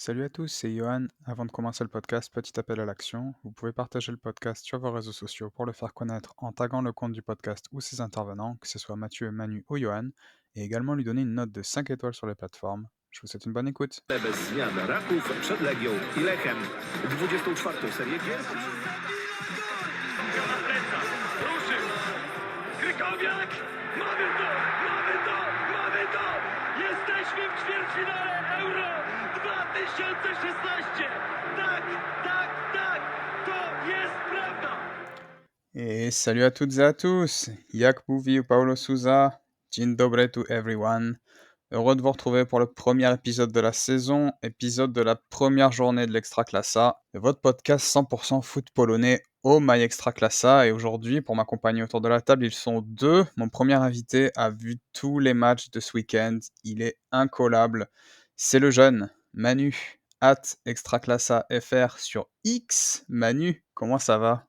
Salut à tous, c'est Johan. Avant de commencer le podcast, petit appel à l'action. Vous pouvez partager le podcast sur vos réseaux sociaux pour le faire connaître en taguant le compte du podcast ou ses intervenants, que ce soit Mathieu, Manu ou Johan, et également lui donner une note de 5 étoiles sur les plateformes. Je vous souhaite une bonne écoute. Bez zmian Raków przed Legią i Lechem. 24. serię gier. Na plecach, ruszył! Krykowiak! Mamy to! Mamy to! Mamy to! Jesteśmy w ćwierćfinale Euro 2016! Tak, tak, tak! To jest prawda! Et salut à toutes et à tous, Jak Bouvi ou Paulo Souza, Dzień dobry to everyone. Heureux de vous retrouver pour le premier épisode de la saison, épisode de la première journée de l'Extraclassa, votre podcast 100% foot polonais au My Extraclassa. Et aujourd'hui, pour m'accompagner autour de la table, ils sont deux. Mon premier invité a vu tous les matchs de ce week-end. Il est incollable. C'est le jeune Manu, @Extraclassa FR sur X. Manu, comment ça va?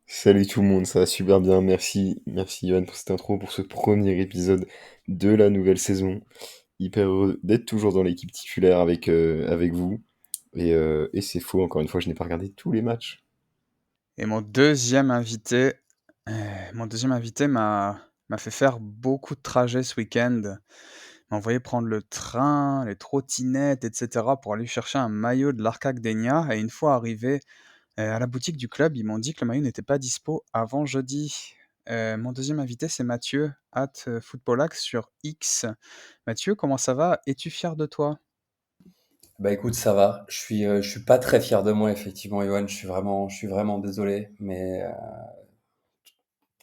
Salut tout le monde, ça va super bien, merci Yoann pour cette intro, pour ce premier épisode de la nouvelle saison. Hyper heureux d'être toujours dans l'équipe titulaire avec vous. Et c'est faux, encore une fois, je n'ai pas regardé tous les matchs. Et mon deuxième invité m'a fait faire beaucoup de trajets ce week-end. M'a envoyé prendre le train, les trottinettes, etc. pour aller chercher un maillot de l'Arca Gdynia. Et une fois arrivé à la boutique du club, ils m'ont dit que le maillot n'était pas dispo avant jeudi. Mon deuxième invité, c'est Mathieu, @Footballax sur X. Mathieu, comment ça va? Es-tu fier de toi? Bah écoute, ça va. Je suis pas très fier de moi, effectivement, Johan. Je suis vraiment désolé, mais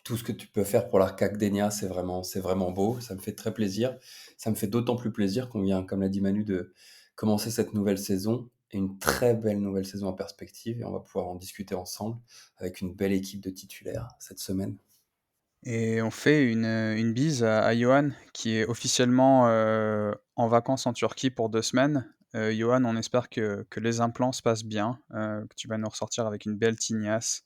tout ce que tu peux faire pour l'Arca Gdynia, c'est vraiment beau. Ça me fait très plaisir. Ça me fait d'autant plus plaisir qu'on vient, comme l'a dit Manu, de commencer cette nouvelle saison et une très belle nouvelle saison en perspective. Et on va pouvoir en discuter ensemble avec une belle équipe de titulaires cette semaine. Et on fait une bise à Johan, qui est officiellement en vacances en Turquie pour 2 semaines. Johan, on espère que les implants se passent bien, que tu vas nous ressortir avec une belle tignasse.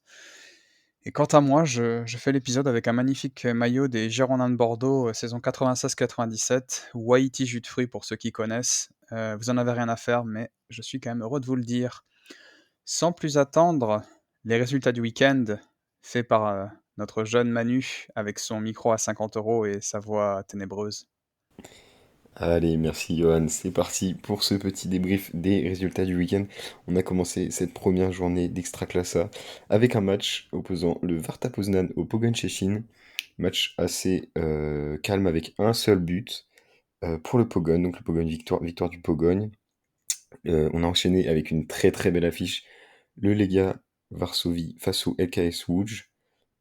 Et quant à moi, je fais l'épisode avec un magnifique maillot des Girondins de Bordeaux, saison 96-97, Wahiti jus de fruits pour ceux qui connaissent. Vous en avez rien à faire, mais je suis quand même heureux de vous le dire. Sans plus attendre, les résultats du week-end, faits par notre jeune Manu, avec son micro à 50 € et sa voix ténébreuse. Allez, merci Johan, c'est parti pour ce petit débrief des résultats du week-end. On a commencé cette première journée d'Extraclassa avec un match opposant le Warta Poznan au Pogoń Szczecin. Match assez calme avec un seul but. Pour le Pogoń, donc le Pogoń victoire du Pogoń. On a enchaîné avec une très très belle affiche, le Legia Varsovie face au LKS Łódź.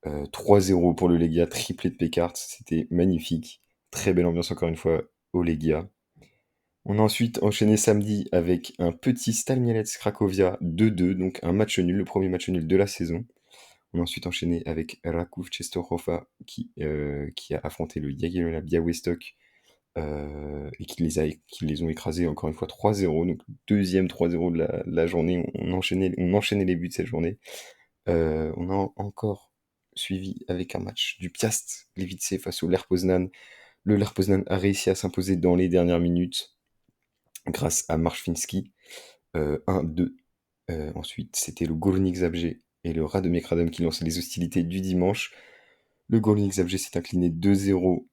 3-0 pour le Legia, triplé de Pécart, c'était magnifique. Très belle ambiance encore une fois au Legia. On a ensuite enchaîné samedi avec un petit Stal Mielec Cracovia 2-2, donc un match nul, le premier match nul de la saison. On a ensuite enchaîné avec Raków Częstochowa qui a affronté le Jagiellona Białystok et qui les ont écrasés encore une fois 3-0, donc deuxième 3-0 de la journée. On enchaînait les buts de cette journée. On a encore suivi avec un match du Piast Gliwice face au Lech Poznan. Le Lech Poznan a réussi à s'imposer dans les dernières minutes grâce à Marszwinski, 1-2. Ensuite, c'était le Górnik Zabrze et le Radomiak Radom qui lançaient les hostilités du dimanche. Le Górnik Zabrze s'est incliné 2-0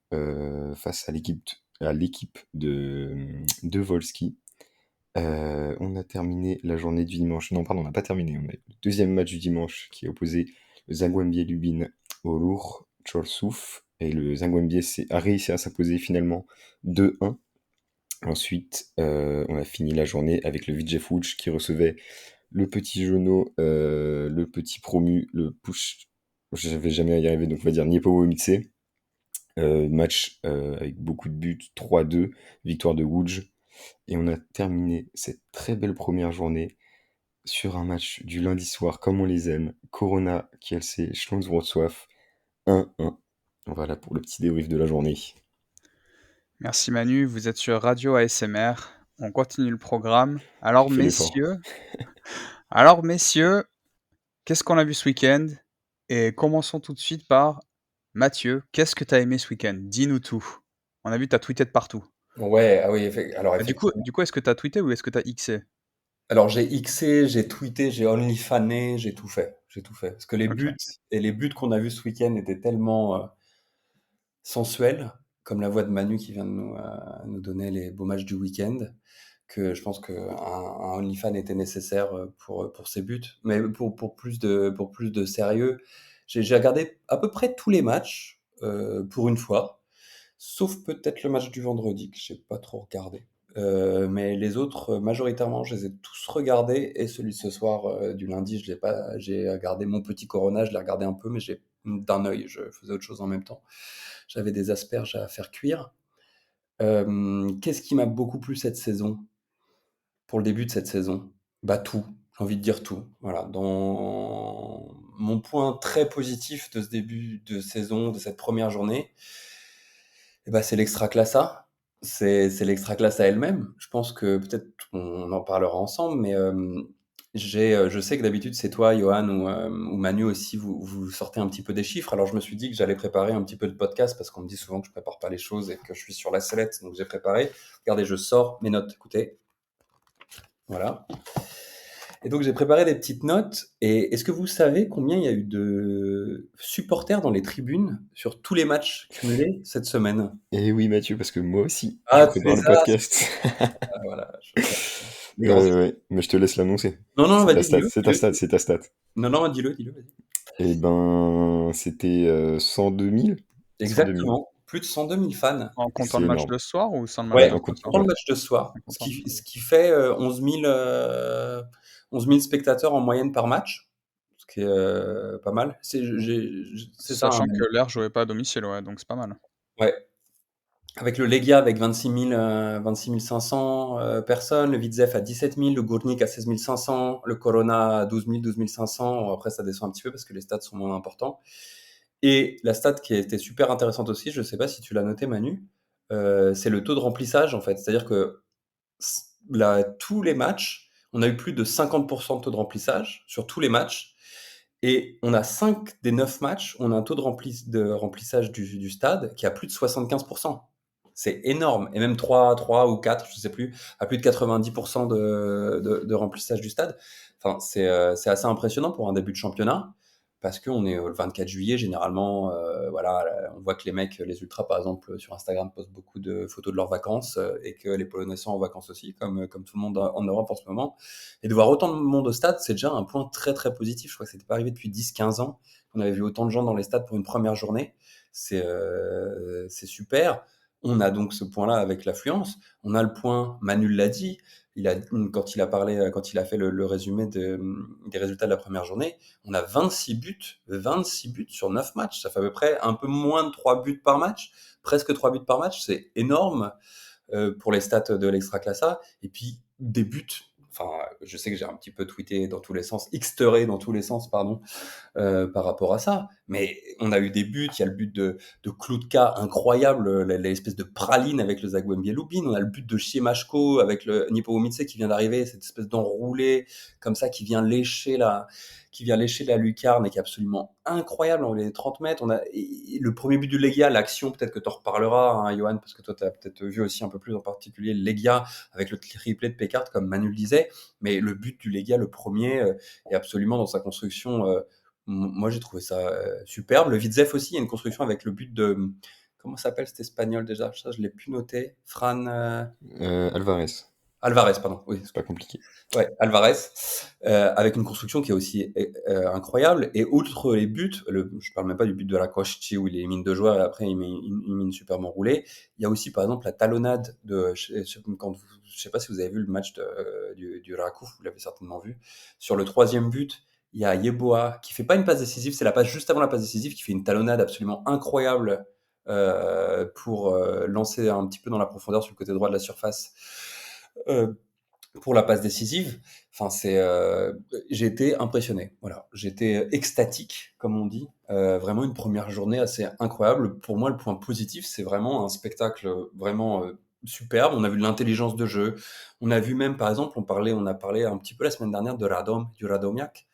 face à l'équipe de Wolski. On a terminé la journée du dimanche. Non, pardon, on n'a pas terminé. On a le deuxième match du dimanche qui a opposé le Zagłębie Lubin au Ruch Chorzów. Et le Zagłębie a réussi à s'imposer finalement 2-1. Ensuite, on a fini la journée avec le Widzew Łódź qui recevait le petit Jono, le petit promu, le push. Je vais jamais y arriver, donc on va dire Niepołomice. Match avec beaucoup de buts, 3-2, victoire de Łódź. Et on a terminé cette très belle première journée sur un match du lundi soir, comme on les aime. Corona Kielce Śląsk Wrocław 1-1. Voilà pour le petit débrief de la journée. Merci Manu, vous êtes sur Radio ASMR. On continue le programme. Alors J'ai fait l'effort. messieurs, qu'est-ce qu'on a vu ce week-end? Et commençons tout de suite par Mathieu. Qu'est-ce que tu as aimé ce week-end? Dis-nous tout. On a vu, tu as tweeté de partout. Ouais, ah oui, alors Du coup, effectivement. est-ce que tu as tweeté ou est-ce que tu as xé? Alors j'ai Xé, j'ai tweeté, j'ai OnlyFané, j'ai tout fait. J'ai tout fait. Parce que OK. les buts qu'on a vus ce week-end étaient tellement sensuels, comme la voix de Manu qui vient de nous donner les beaux matchs du week-end, que je pense qu'un OnlyFan était nécessaire pour ces buts. Mais pour plus de sérieux, j'ai regardé à peu près tous les matchs pour une fois, sauf peut-être le match du vendredi que j'ai pas trop regardé. Mais les autres, majoritairement, je les ai tous regardés et celui de ce soir du lundi, je l'ai pas. J'ai regardé mon petit Corona, je l'ai regardé un peu, mais j'ai d'un œil, je faisais autre chose en même temps. J'avais des asperges à faire cuire. Qu'est-ce qui m'a beaucoup plu cette saison? Pour le début de cette saison? Bah, tout, j'ai envie de dire tout. Voilà, dans mon point très positif de ce début de saison, de cette première journée, et bah, c'est l'extraclassa. C'est l'extraclassa elle-même. Je pense que peut-être on en parlera ensemble, mais je sais que d'habitude c'est toi, Johan ou Manu aussi, vous sortez un petit peu des chiffres. Alors je me suis dit que j'allais préparer un petit peu de podcast parce qu'on me dit souvent que je prépare pas les choses et que je suis sur la sellette, donc j'ai préparé. Regardez, je sors mes notes. Écoutez, voilà. Et donc j'ai préparé des petites notes. Et est-ce que vous savez combien il y a eu de supporters dans les tribunes sur tous les matchs cumulés cette semaine? Et oui, Mathieu, parce que moi aussi, je Ah, tu prépare les le as? podcast. Voilà, les grands esprits. Ouais, mais je te laisse l'annoncer. Non, non, C'est ta vas-y, stat, dis-le, c'est ta dis-le, stat, dis-le. c'est ta stat. Non, non, dis-le, vas-y. Eh ben, c'était 102 000. 102 000. Exactement, plus de 102 000 fans. En comptant C'est le match énorme. de ce soir ou sans le match Ouais, Ouais, de en ce compte. soir? pour le Ouais. match de ce soir, En comptant. ce qui fait 11 000 spectateurs en moyenne par match, ce qui est pas mal. C'est ça, hein, Sachant que Manu. l'Air jouait pas à domicile, ouais, donc c'est pas mal. Ouais. Avec le Legia avec 26 500 personnes, le Widzew à 17 000, le Górnik à 16 500, le Corona à 12 000, 12 500. Après, ça descend un petit peu parce que les stats sont moins importants. Et la stat qui a été super intéressante aussi, je ne sais pas si tu l'as noté, Manu, c'est le taux de remplissage en fait. C'est-à-dire que là, tous les matchs, on a eu plus de 50% de taux de remplissage sur tous les matchs. Et on a 5 des 9 matchs, on a un taux de remplissage du stade qui a plus de 75%. C'est énorme. Et même 3 ou 4, je ne sais plus, à plus de 90% de remplissage du stade. Enfin, c'est assez impressionnant pour un début de championnat. Parce qu'on est le 24 juillet, généralement, voilà, on voit que les mecs, les ultras par exemple, sur Instagram, postent beaucoup de photos de leurs vacances et que les Polonais sont en vacances aussi, comme tout le monde en Europe en ce moment. Et de voir autant de monde au stade, c'est déjà un point très très positif. Je crois que c'était pas arrivé depuis 10-15 ans qu'on avait vu autant de gens dans les stades pour une première journée. C'est super. On a donc ce point-là avec l'affluence. On a le point, Manu l'a dit, quand il a parlé, quand il a fait le résumé des résultats de la première journée, on a 26 buts sur 9 matchs. Ça fait à peu près un peu moins de 3 buts par match, presque 3 buts par match. C'est énorme pour les stats de l'Extraclassa. Et puis, des buts. Enfin, je sais que j'ai un petit peu tweeté dans tous les sens, xteré dans tous les sens, pardon, par rapport à ça. Mais on a eu des buts. Il y a le but de Klutka, incroyable, l'espèce de praline avec le Zagłębie Lubin. On a le but de Siemaszko avec le Niepołomice qui vient d'arriver, cette espèce d'enroulé comme ça qui vient lécher la lucarne et qui est absolument incroyable en les 30 mètres. Et le premier but du Legia, l'action, peut-être que tu en reparleras, hein, Johan, parce que toi, tu as peut-être vu aussi un peu plus en particulier le Legia avec le triplé de Pécart, comme Manu le disait. Mais le but du Legia, le premier, est absolument dans sa construction. Moi, j'ai trouvé ça superbe. Le Widzew aussi, il y a une construction avec le but de. Comment s'appelle cet espagnol déjà? Ça, je l'ai plus noté. Fran. Alvarez, Alvarez, pardon. Oui, c'est pas compliqué. ouais, Alvarez, avec une construction qui est aussi incroyable. Et outre les buts, je parle même pas du but de la Kości où il élimine deux joueurs et après il met une superbe enroulée. Il y a aussi par exemple la talonnade de, je sais pas si vous avez vu le match du Rakov, vous l'avez certainement vu. Sur le troisième but, il y a Yeboah qui fait pas une passe décisive, c'est la passe juste avant la passe décisive qui fait une talonnade absolument incroyable pour lancer un petit peu dans la profondeur sur le côté droit de la surface. Euh, pour la passe décisive. Enfin, j'ai été impressionné. Voilà, j'étais extatique, comme on dit. Vraiment une première journée assez incroyable. Pour moi, le point positif, c'est vraiment un spectacle vraiment superbe. On a vu de l'intelligence de jeu. On a vu même, par exemple, on a parlé un petit peu la semaine dernière du Radomiak.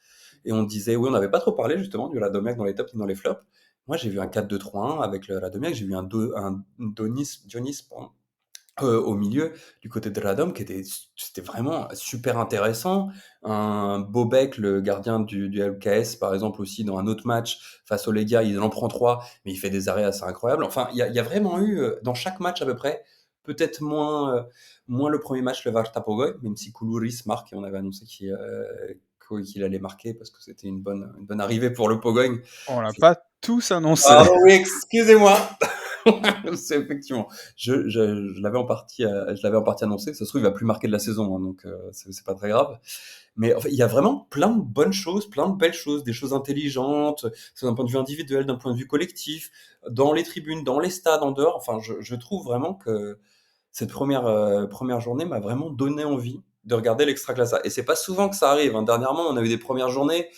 Et on disait, oui, on n'avait pas trop parlé justement du Radomiak dans les tops et dans les flops. Moi, j'ai vu un 4-2-3-1 avec le Radomiak. J'ai vu un Dionis, pardon, au milieu, du côté de Radom, c'était vraiment super intéressant. Un Bobek, le gardien du LKS, par exemple, aussi dans un autre match face au Legia, il en prend 3, mais il fait des arrêts assez incroyables. Enfin, il y a vraiment eu, dans chaque match à peu près, peut-être moins le premier match, le Varta Pogoy, même si Koulouris marque et on avait annoncé qu'il allait marquer parce que c'était une bonne arrivée pour le Pogoy. On l'a pas tous annoncé. Pardon, oui, excusez-moi. C'est effectivement. Je l'avais en partie annoncé. Ça se trouve, il va plus marquer de la saison, hein, donc c'est pas très grave. Mais en fait, il y a vraiment plein de bonnes choses, plein de belles choses, des choses intelligentes, soit d'un point de vue individuel, d'un point de vue collectif, dans les tribunes, dans les stades, en dehors. Enfin, je trouve vraiment que cette première journée m'a vraiment donné envie de regarder l'Extraclassa. Et c'est pas souvent que ça arrive, hein. Dernièrement, on a eu des premières journées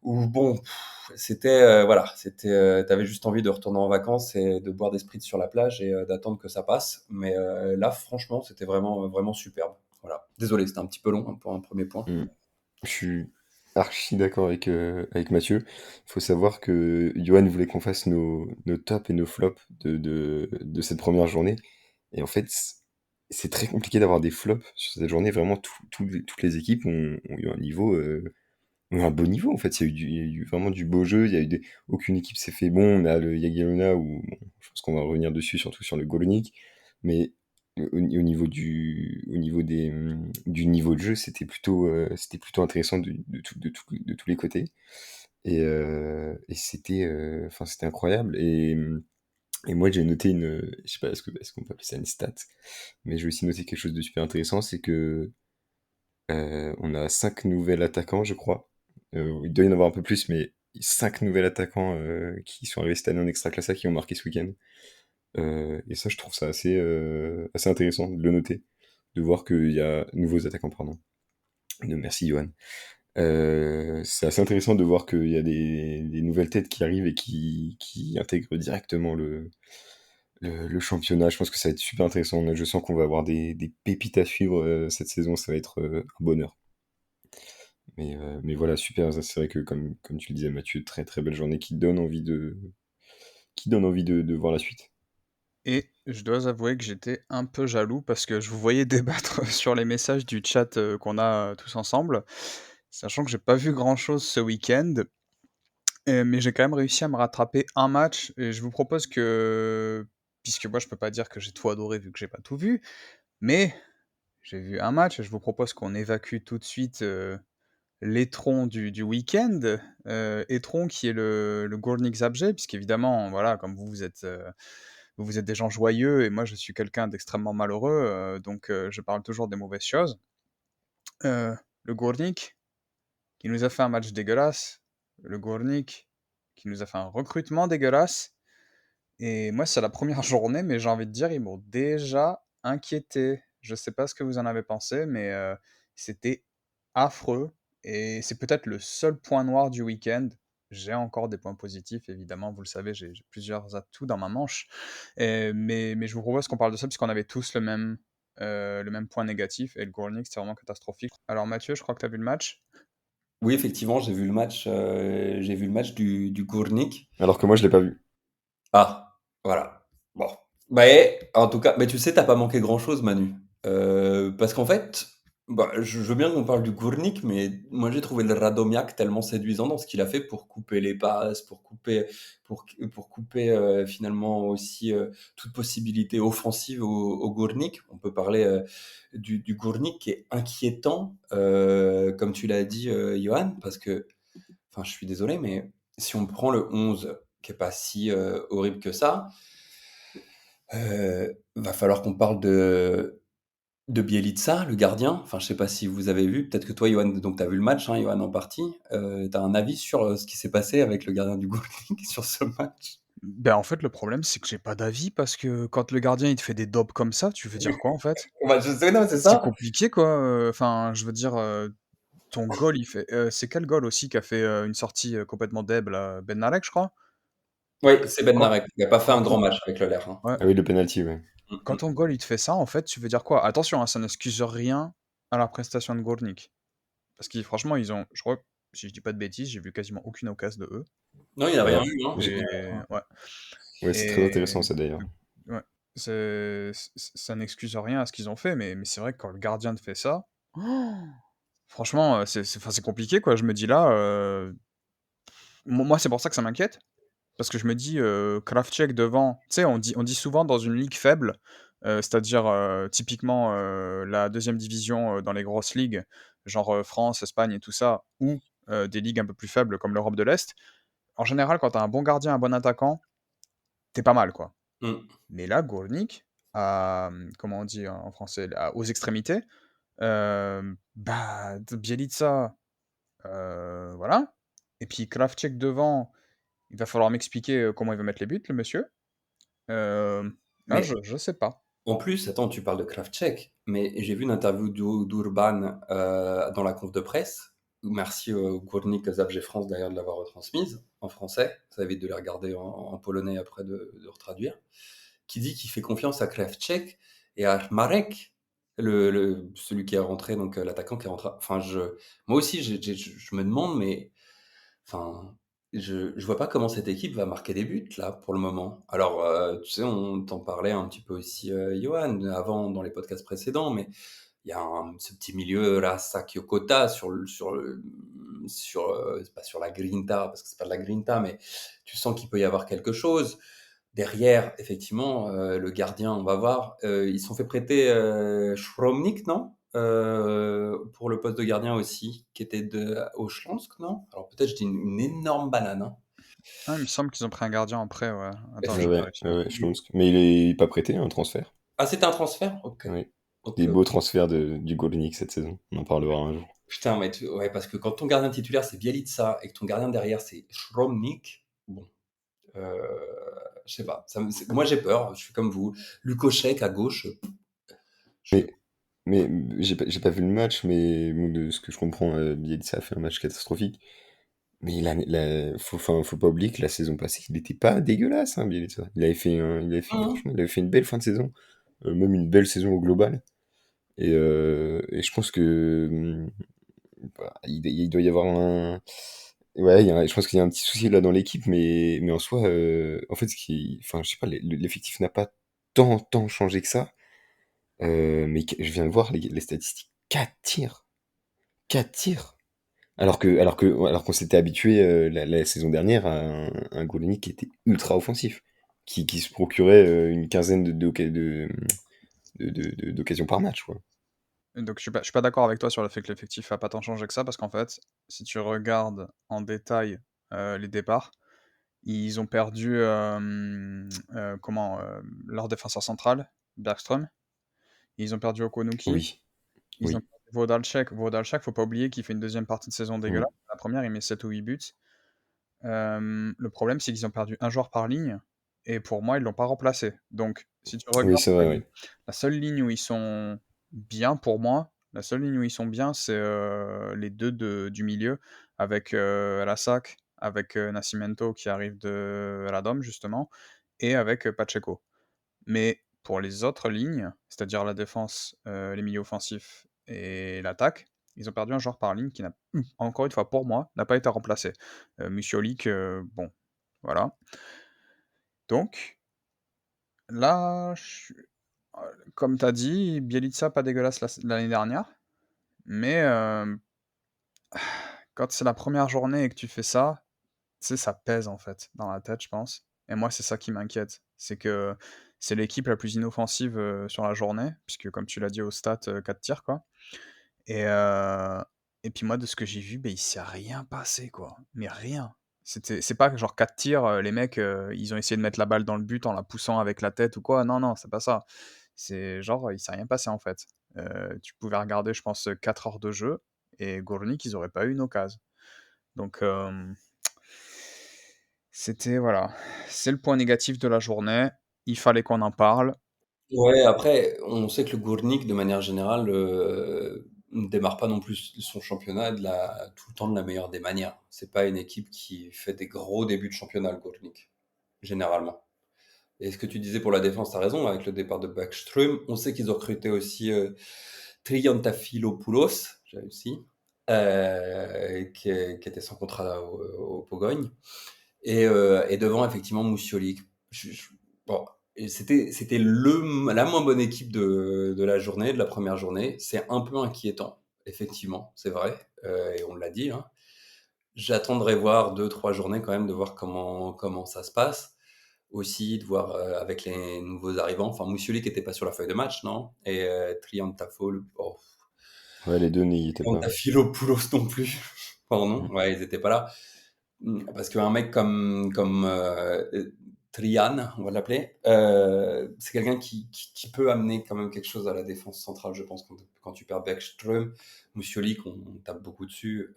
où bon, t'avais juste envie de retourner en vacances et de boire des sprites sur la plage et d'attendre que ça passe. Mais là, franchement, c'était vraiment, vraiment superbe. Voilà. Désolé, c'était un petit peu long, hein, pour un premier point. Mm. Je suis archi d'accord avec Mathieu. Il faut savoir que Johan voulait qu'on fasse nos tops et nos flops de cette première journée. Et en fait, c'est très compliqué d'avoir des flops sur cette journée. Vraiment, toutes les équipes ont eu un niveau, ont eu un beau niveau. En fait, il y a eu vraiment du beau jeu. Aucune équipe s'est fait bon. On a le Jagiellona où bon, je pense qu'on va revenir dessus, surtout sur le Golonik. Mais au niveau du niveau de jeu, c'était plutôt intéressant de tous les côtés. Et enfin, c'était incroyable. Et moi, j'ai noté je sais pas, est-ce qu'on peut appeler ça une stat? Mais j'ai aussi noté quelque chose de super intéressant, c'est que on a 5 nouveaux attaquants, je crois. Il doit y en avoir un peu plus, mais 5 nouveaux attaquants qui sont arrivés cette année en Extraclassa qui ont marqué ce week-end. Et ça, je trouve ça assez intéressant de le noter, de voir qu'il y a nouveaux attaquants, pardon. Merci, Johan. C'est assez intéressant de voir qu'il y a des nouvelles têtes qui arrivent et qui intègrent directement le championnat. Je pense que ça va être super intéressant. Là, je sens qu'on va avoir des pépites à suivre cette saison. Ça va être un bonheur. Mais voilà, super. C'est vrai que, comme tu le disais, Mathieu, très très belle journée qui donne envie de voir la suite. Et je dois avouer que j'étais un peu jaloux parce que je vous voyais débattre sur les messages du chat, qu'on a, tous ensemble, sachant que j'ai pas vu grand-chose ce week-end, mais j'ai quand même réussi à me rattraper un match et je vous propose que puisque moi je peux pas dire que j'ai tout adoré vu que j'ai pas tout vu, mais j'ai vu un match et je vous propose qu'on évacue tout de suite, l'étron du week-end, étron qui est le Górnik Zabrze, puisqu'évidemment, voilà, comme vous êtes des gens joyeux et moi je suis quelqu'un d'extrêmement malheureux, donc je parle toujours des mauvaises choses. Le Górnik qui nous a fait un match dégueulasse, le Górnik qui nous a fait un recrutement dégueulasse, et moi c'est la première journée, mais j'ai envie de dire, ils m'ont déjà inquiété. Je sais pas ce que vous en avez pensé, mais c'était affreux et c'est peut-être le seul point noir du week-end. J'ai encore des points positifs, évidemment, vous le savez, j'ai plusieurs atouts dans ma manche, mais je vous propose qu'on parle de ça puisqu'on avait tous le même point négatif et le Górnik, c'était vraiment catastrophique. Alors Mathieu, je crois que tu as vu le match? Oui, effectivement, j'ai vu le match du Górnik. Alors que moi, je l'ai pas vu. Ah, voilà. Bon. Mais en tout cas, mais tu sais, t'as pas manqué grand-chose, Manu. Parce qu'en fait, bah, je veux bien qu'on parle du Górnik, mais moi j'ai trouvé le Radomiak tellement séduisant dans ce qu'il a fait pour couper les passes, pour couper finalement aussi toute possibilité offensive au Górnik. On peut parler du Górnik qui est inquiétant, comme tu l'as dit, Johan, parce que, enfin, je suis désolé, mais si on prend le 11 qui est pas si horrible que ça, va falloir qu'on parle de Bielitsa, le gardien. Enfin, je sais pas si vous avez vu. Peut-être que toi, Johan, donc tu as vu le match, hein, Johan, en partie. Tu as un avis sur ce qui s'est passé avec le gardien du Goulik sur ce match? Ben, en fait, le problème, c'est que j'ai pas d'avis parce que quand le gardien, il te fait des dobs comme ça, tu veux dire quoi, en fait? Bah, je sais, non, c'est C'est ça. compliqué, quoi, enfin, je veux dire, ton goal, il fait c'est quel goal aussi qui a fait, une sortie, complètement deb là? Bednarek, je crois? Oui, c'est Ben Quand Narek. Il a pas fait quand un grand ton match avec le LR, hein. Ouais, Ah oui, le penalty, ouais. quand ton goal, il te fait ça, en fait, tu veux dire quoi? Attention, hein, ça n'excuse rien à la prestation de Gornik. Parce qu'ils franchement, ils ont je crois, si je dis pas de bêtises, j'ai vu quasiment aucune occasion de eux Non, il y a rien Alors, eu, hein. j'ai- et ouais ouais, c'est très et intéressant ça d'ailleurs. ouais. ça n'excuse rien à ce qu'ils ont fait, mais c'est vrai que quand le gardien te fait ça, franchement, enfin, c'est compliqué, quoi. Je me dis là, moi, c'est pour ça que ça m'inquiète. Parce que je me dis, Krafčič devant, tu sais, on dit souvent dans une ligue faible, c'est-à-dire, typiquement, la deuxième division, dans les grosses ligues, genre, France, Espagne et tout ça, ou, des ligues un peu plus faibles comme l'Europe de l'Est, en général, quand tu as un bon gardien, un bon attaquant, tu es pas mal, quoi. Mmh. Mais là, Górnik, comment on dit en français? Aux extrémités, bah, Bielitsa, voilà, et puis Krafčič devant, il va falloir m'expliquer, comment il va mettre les buts, le monsieur. Là, Mais je sais pas. en plus, attends, tu parles de Krafčič, mais j'ai vu une interview d'Urban dans la conf de presse. Merci Górnik Zabrze France d'ailleurs de l'avoir retransmise en français. Ça évite de les regarder en polonais après de retraduire. Qui dit qu'il fait confiance à Krafčič et à Marek, celui qui est rentré, donc l'attaquant qui est rentré. Enfin, moi aussi, je me demande, mais enfin, je vois pas comment cette équipe va marquer des buts là pour le moment. Alors, tu sais, on t'en parlait un petit peu aussi, Johan, avant dans les podcasts précédents, mais il y a ce petit milieu Rasa Kyokota c'est pas sur la Grinta parce que c'est pas de la Grinta, mais tu sens qu'il peut y avoir quelque chose. Derrière, effectivement, le gardien, on va voir. Ils se sont fait prêter Schromnik, non? Pour le poste de gardien aussi, qui était au Schlansk, non? Alors peut-être je dis une énorme banane, hein. Ah, il me semble qu'ils ont pris un gardien après, ouais. Attends, je vais vérifier. Ouais, je pense mais il est pas prêté, un transfert. Ah, c'était un transfert? Ok. Ouais. Ok, Des beaux ok. transferts du Górnik cette saison. On en parlera un jour. Putain, mais ouais, parce que quand ton gardien titulaire c'est Bielitsa et que ton gardien derrière c'est Schromnik, bon, euh, je sais pas. Moi j'ai peur, je suis comme vous. Lukošek à gauche, je... Mais mais j'ai pas vu le match, mais bon, de ce que je comprends, Bielsa a fait un match catastrophique. Mais faut pas oublier que la saison passée, il était pas dégueulasse, hein, Bielsa. Mmh. Franchement, il avait fait une belle fin de saison, même une belle saison au global. Et je pense que bah, il doit y avoir un. Ouais, je pense qu'il y a un petit souci là dans l'équipe, mais en soi, en fait, enfin, je sais pas, l'effectif n'a pas tant changé que ça. Mais je viens de voir les statistiques. 4 tirs. 4 tirs. Alors qu'on s'était habitué la saison dernière à un Gourlinik qui était ultra offensif, qui se procurait une quinzaine d'occasions par match, quoi. Donc je suis pas d'accord avec toi sur le fait que l'effectif a pas tant changé que ça, parce qu'en fait, si tu regardes en détail, les départs, ils ont perdu, leur défenseur central, Bergström. Ils ont perdu Okunuki. Oui, Ils ont oui. perdu Włodarczyk. Włodarczyk, faut pas oublier qu'il fait une deuxième partie de saison Mm. dégueulasse. La première, il met 7 ou 8 buts. Le problème, c'est qu'ils ont perdu un joueur par ligne et pour moi, ils l'ont pas remplacé. Donc si tu Oui, regardes c'est vrai, oui. la seule ligne où ils sont bien pour moi, la seule ligne où ils sont bien, c'est, les 2 du milieu avec, Lasak, avec, Nascimento qui arrive de Radom justement et avec, Pacheco. Mais pour les autres lignes, c'est-à-dire la défense, les milieux offensifs et l'attaque, ils ont perdu un joueur par ligne qui n'a encore une fois pour moi, n'a pas été remplacé. Musialik, bon, voilà. Donc là, comme tu as dit, Bielitsa pas dégueulasse l'année dernière, mais quand c'est la première journée et que tu fais ça, tu sais, ça pèse en fait dans la tête, je pense. Et moi, c'est ça qui m'inquiète. C'est que c'est l'équipe la plus inoffensive sur la journée, puisque comme tu l'as dit au stat, 4 tirs, quoi. Et, et puis moi, de ce que j'ai vu, ben, il s'est rien passé, quoi. Mais rien. C'est pas genre 4 tirs, les mecs, ils ont essayé de mettre la balle dans le but en la poussant avec la tête ou quoi. Non, non, c'est pas ça. C'est genre, il s'est rien passé en fait. Tu pouvais regarder, je pense, 4 heures de jeu, et Gournik, ils auraient pas eu une occasion. Donc, c'était voilà, c'est le point négatif de la journée. Il fallait qu'on en parle. Ouais, après, on sait que le Gournik, de manière générale, ne démarre pas non plus son championnat tout le temps de la meilleure des manières. C'est pas une équipe qui fait des gros débuts de championnat, le Gournik, généralement. Et ce que tu disais pour la défense, tu as raison, avec le départ de Backström. On sait qu'ils ont recruté aussi Triantafylopoulos, j'ai réussi, qui était sans contrat au Pogogne. Et devant, effectivement, Moussioli. Bon, Et c'était la moins bonne équipe de la journée, de la première journée. C'est un peu inquiétant, effectivement, c'est vrai, et on l'a dit, hein. J'attendrai voir 2, 3 journées quand même, de voir comment ça se passe. Aussi, de voir avec les nouveaux arrivants. Enfin, Moussioli qui n'était pas sur la feuille de match, non? Et Triantafol, oh, Ouais, les deux n'y étaient pas. Triantafylopoulos non plus. Pardon, Mm. ouais, ils n'étaient pas là. Parce qu'un mec comme Trian, on va l'appeler, c'est quelqu'un qui peut amener quand même quelque chose à la défense centrale, je pense, quand tu perds Beckström, Moussioli, qu'on tape beaucoup dessus.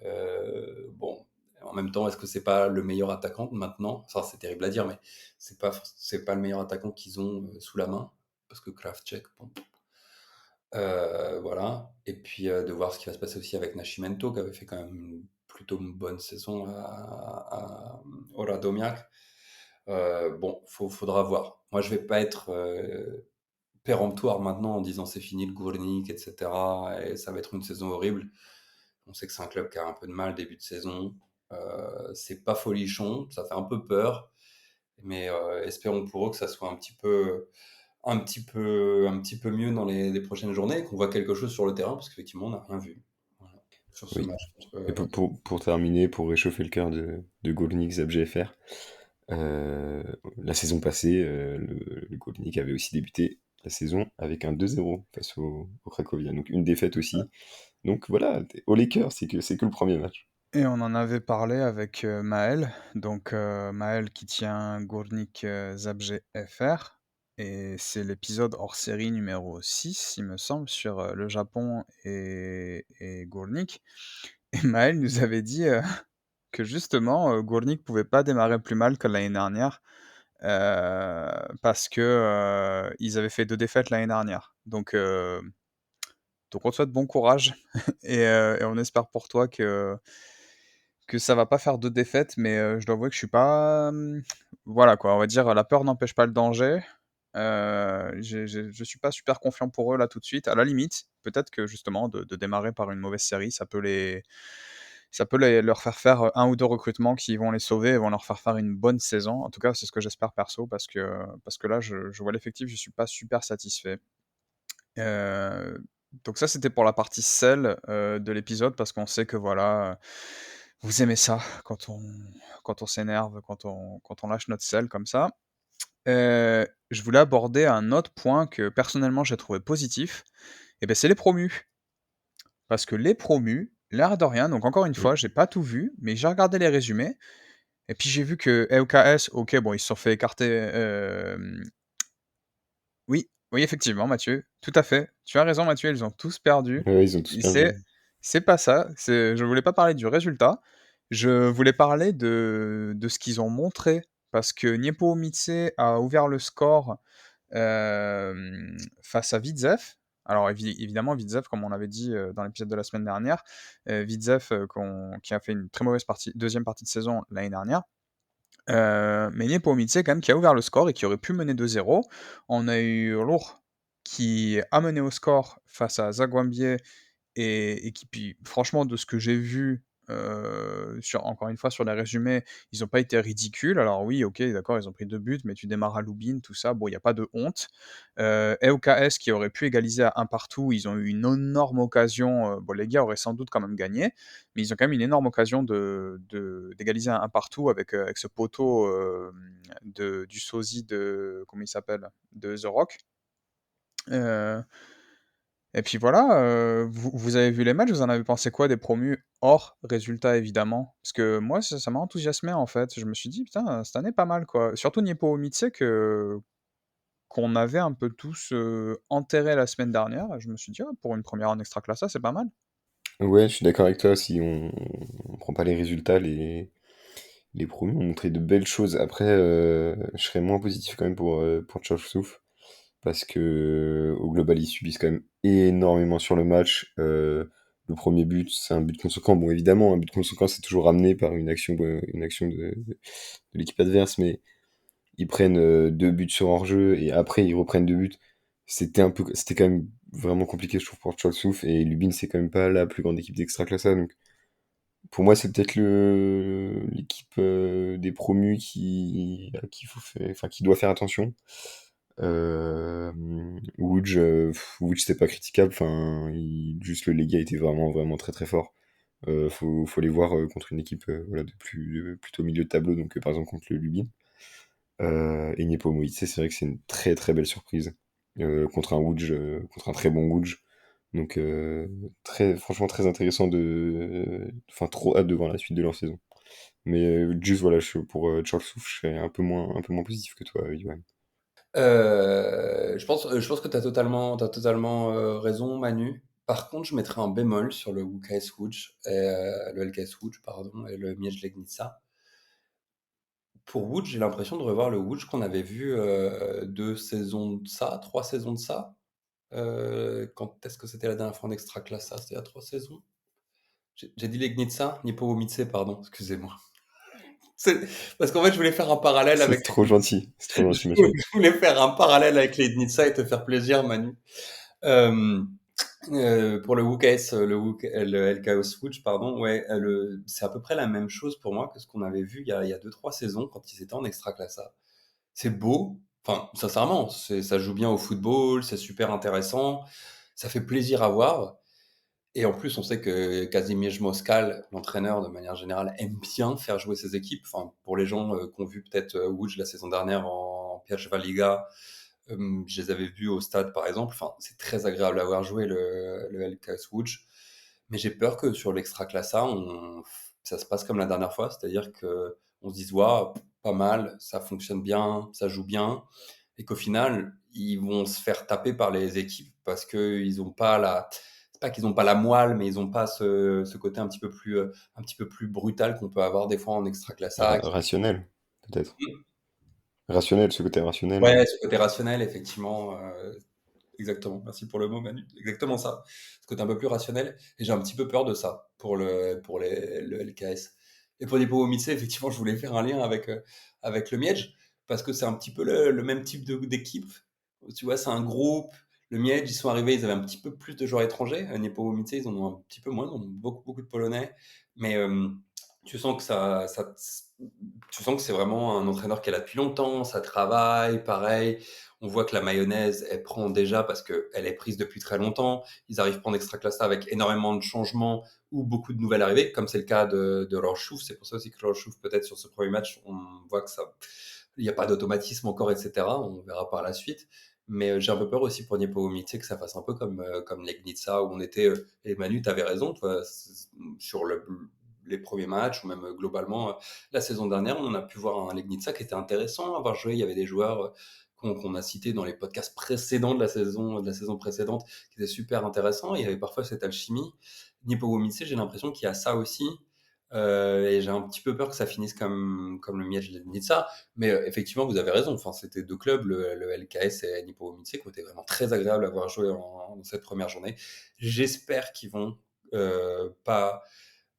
Bon, en même temps, est-ce que c'est pas le meilleur attaquant maintenant? Enfin, c'est terrible à dire, mais c'est pas le meilleur attaquant qu'ils ont sous la main, parce que Kravchuk, bon, voilà. Et puis de voir ce qui va se passer aussi avec Nascimento, qui avait fait quand même plutôt une bonne saison au Radomiak. Bon, faudra voir. Moi, je vais pas être péremptoire maintenant en disant c'est fini le Gournik, etc. Et ça va être une saison horrible. On sait que c'est un club qui a un peu de mal début de saison. C'est pas folichon, ça fait un peu peur, mais espérons pour eux que ça soit un petit peu mieux dans les prochaines journées, qu'on voit quelque chose sur le terrain, parce qu'effectivement, on n'a rien vu. Voilà. Sur ce Oui. match Et pour terminer, pour réchauffer le cœur de Golnik ZabGFR, la saison passée, le Golnik avait aussi débuté la saison avec un 2-0 face au Cracovia. Donc une défaite aussi. Donc voilà, au Lakers, c'est que le premier match. Et on en avait parlé avec Maël, donc Maël qui tient Gournik Zabrze FR, et c'est l'épisode hors série numéro 6, il me semble, sur le Japon et Gournik. Et Maël nous avait dit que justement, Gournik pouvait pas démarrer plus mal que l'année dernière, parce que ils avaient fait 2 défaites l'année dernière. Donc on te souhaite bon courage et on espère pour toi que ça va pas faire 2 défaites, mais je dois avouer que je suis pas, voilà quoi, on va dire la peur n'empêche pas le danger. Je suis pas super confiant pour eux là tout de suite. À la limite, peut-être que justement de démarrer par une mauvaise série, ça peut leur faire 1 ou 2 recrutements qui vont les sauver et vont leur faire une bonne saison. En tout cas, c'est ce que j'espère perso parce que là je vois l'effectif, je suis pas super satisfait. Heu, donc ça, c'était pour la partie sel, de l'épisode parce qu'on sait que voilà, vous aimez ça quand on s'énerve, quand on lâche notre sel comme ça. Je voulais aborder un autre point que personnellement j'ai trouvé positif et ben c'est les promus. Parce que les promus, l'air de rien, donc encore une Mm. fois, j'ai pas tout vu, mais j'ai regardé les résumés et puis j'ai vu que EOKS, OK, bon, ils se sont fait écarter, oui, oui, effectivement, Mathieu, tout à fait. Tu as raison, Mathieu, ils ont tous perdu. Ouais, ils ont tous Et perdu. c'est pas ça. Je voulais pas parler du résultat. Je voulais parler de ce qu'ils ont montré. Parce que Niepomitse a ouvert le score face à Widzew. Alors évidemment, Widzew, comme on l'avait dit dans l'épisode de la semaine dernière, Widzew qui a fait une très mauvaise deuxième partie de saison l'année dernière. Mais Nepomuceno quand même qui a ouvert le score et qui aurait pu mener 2-0. On a eu Lourd qui a mené au score face à Zagwambie et qui puis franchement de ce que j'ai vu, encore une fois sur les résumés, ils ont pas été ridicules. Alors oui, OK, d'accord, ils ont pris 2 buts, mais tu démarres à Lubin, tout ça, bon, il y a pas de honte. EOKS qui aurait pu égaliser à 1 partout, ils ont eu une énorme occasion, bon les gars auraient sans doute quand même gagné, mais ils ont quand même une énorme occasion d'égaliser à 1 partout avec ce poteau, du sosie de comment il s'appelle? De The Rock. Heu et puis voilà, vous avez vu les matchs, vous en avez pensé quoi des promus? Hors résultats évidemment. Parce que moi ça m'a enthousiasmé en fait. Je me suis dit: «Putain, cette année pas mal quoi». Surtout Niepomitse qu'on avait un peu tous, enterré la semaine dernière. Je me suis dit: «Ah pour une première en Extraclassa, c'est pas mal». Ouais, je suis d'accord avec toi. Si on prend pas les résultats, les promus ont montré de belles choses. Après, je serais moins positif quand même pour Chaoussouf. Parce que au global, ils subissent quand même énormément sur le match. Le premier but, c'est un but conséquent. Bon, évidemment, un but conséquent, c'est toujours ramené par une action de l'équipe adverse, mais ils prennent 2 buts sur hors-jeu et après ils reprennent 2 buts. C'était quand même vraiment compliqué, je trouve, pour Chaoussouf. Et Lubin, c'est quand même pas la plus grande équipe d'Extraclassa. Donc, pour moi, c'est peut-être l'équipe des promus qui doit faire attention. Woods, Woods c'était pas critiquable, enfin, juste le Lega était vraiment, vraiment très très fort. Faut les voir contre une équipe voilà, plutôt milieu de tableau, donc par exemple contre le Lubin. Et Nepomuceno, c'est vrai que c'est une très très belle surprise contre un Woods, contre un très bon Woods. Donc franchement très intéressant enfin trop hâte de voir la suite de leur saison. Mais juste voilà, pour Charles Souff, je serais un peu moins positif que toi, Johan. Je pense que t'as totalement raison, Manu. Par contre, je mettrais un bémol sur le WKS Łódź, le LKS Łódź, pardon, et le Miedź Legnica. Pour Łódź, j'ai l'impression de revoir le Łódź qu'on avait vu 2 saisons de ça, 3 saisons de ça. Quand est-ce que c'était la dernière fois en Extraclasa? C'était il y a 3 saisons. J'ai dit Legnica, Niepołomice, pardon, excusez-moi. C'est- Parce qu'en fait, je voulais faire un parallèle avec. C'est trop gentil, c'est trop gentil, Je Mathieu. voulais faire un parallèle avec Legnica et te faire plaisir, Manu. Euh, pour le WKS, le LKS Łódź, pardon, ouais, c'est à peu près la même chose pour moi que ce qu'on avait vu il y a 2-3 saisons quand ils étaient en Extraclasa. C'est beau, enfin, sincèrement, ça joue bien au football, c'est super intéressant, ça fait plaisir à voir. Et en plus, on sait que Kazimierz Moskal, l'entraîneur de manière générale, aime bien faire jouer ses équipes. Enfin, pour les gens qui ont vu peut-être Łódź la saison dernière en Pierwsza Liga, je les avais vus au stade par exemple. Enfin, c'est très agréable à voir jouer le LKS Łódź. Mais j'ai peur que sur l'Extraclasa, ça se passe comme la dernière fois, c'est-à-dire que on se dise waouh, pas mal, ça fonctionne bien, ça joue bien, et qu'au final, ils vont se faire taper par les équipes parce que ils ont pas c'est pas qu'ils n'ont pas la moelle, mais ils n'ont pas ce côté un petit peu plus brutal qu'on peut avoir des fois en Extraclasa. Rationnel, peut-être. Rationnel, ce côté rationnel. Ouais, ce côté rationnel, effectivement. Exactement, merci pour le mot, Manu. Exactement ça. Ce côté un peu plus rationnel. Et j'ai un petit peu peur de ça le LKS. Et pour Nepomuceno, effectivement, je voulais faire un lien avec le Miedź, parce que c'est un petit peu le même type d'équipe. Tu vois, c'est un groupe. Le Miedź, ils sont arrivés, ils avaient un petit peu plus de joueurs étrangers. Nepomuceno, ils en ont un petit peu moins, ils en ont beaucoup, beaucoup de Polonais. Mais tu sens que tu sens que c'est vraiment un entraîneur qui est là depuis longtemps, ça travaille, pareil. On voit que la mayonnaise, elle prend déjà parce qu'elle est prise depuis très longtemps. Ils arrivent pas en Extraclasa avec énormément de changements ou beaucoup de nouvelles arrivées, comme c'est le cas de Rorschach. C'est pour ça aussi que Rorschach, peut-être sur ce premier match, on voit que il n'y a pas d'automatisme encore, etc. On verra par la suite. Mais j'ai un peu peur aussi pour Nepomuceno que ça fasse un peu comme Legnica, où on était. Et Manu, tu avais raison, toi, sur les premiers matchs, ou même globalement, la saison dernière, on a pu voir un Legnica qui était intéressant à avoir joué. Il y avait des joueurs qu'on a cités dans les podcasts précédents de la saison précédente, qui étaient super intéressants. Il y avait parfois cette alchimie. Nepomuceno, j'ai l'impression qu'il y a ça aussi. Et j'ai un petit peu peur que ça finisse comme le Miedź Legnica. Mais effectivement, vous avez raison. Enfin, c'était deux clubs, le LKS et Nepomuceno, qui ont été vraiment très agréables à voir jouer dans cette première journée. J'espère qu'ils vont pas,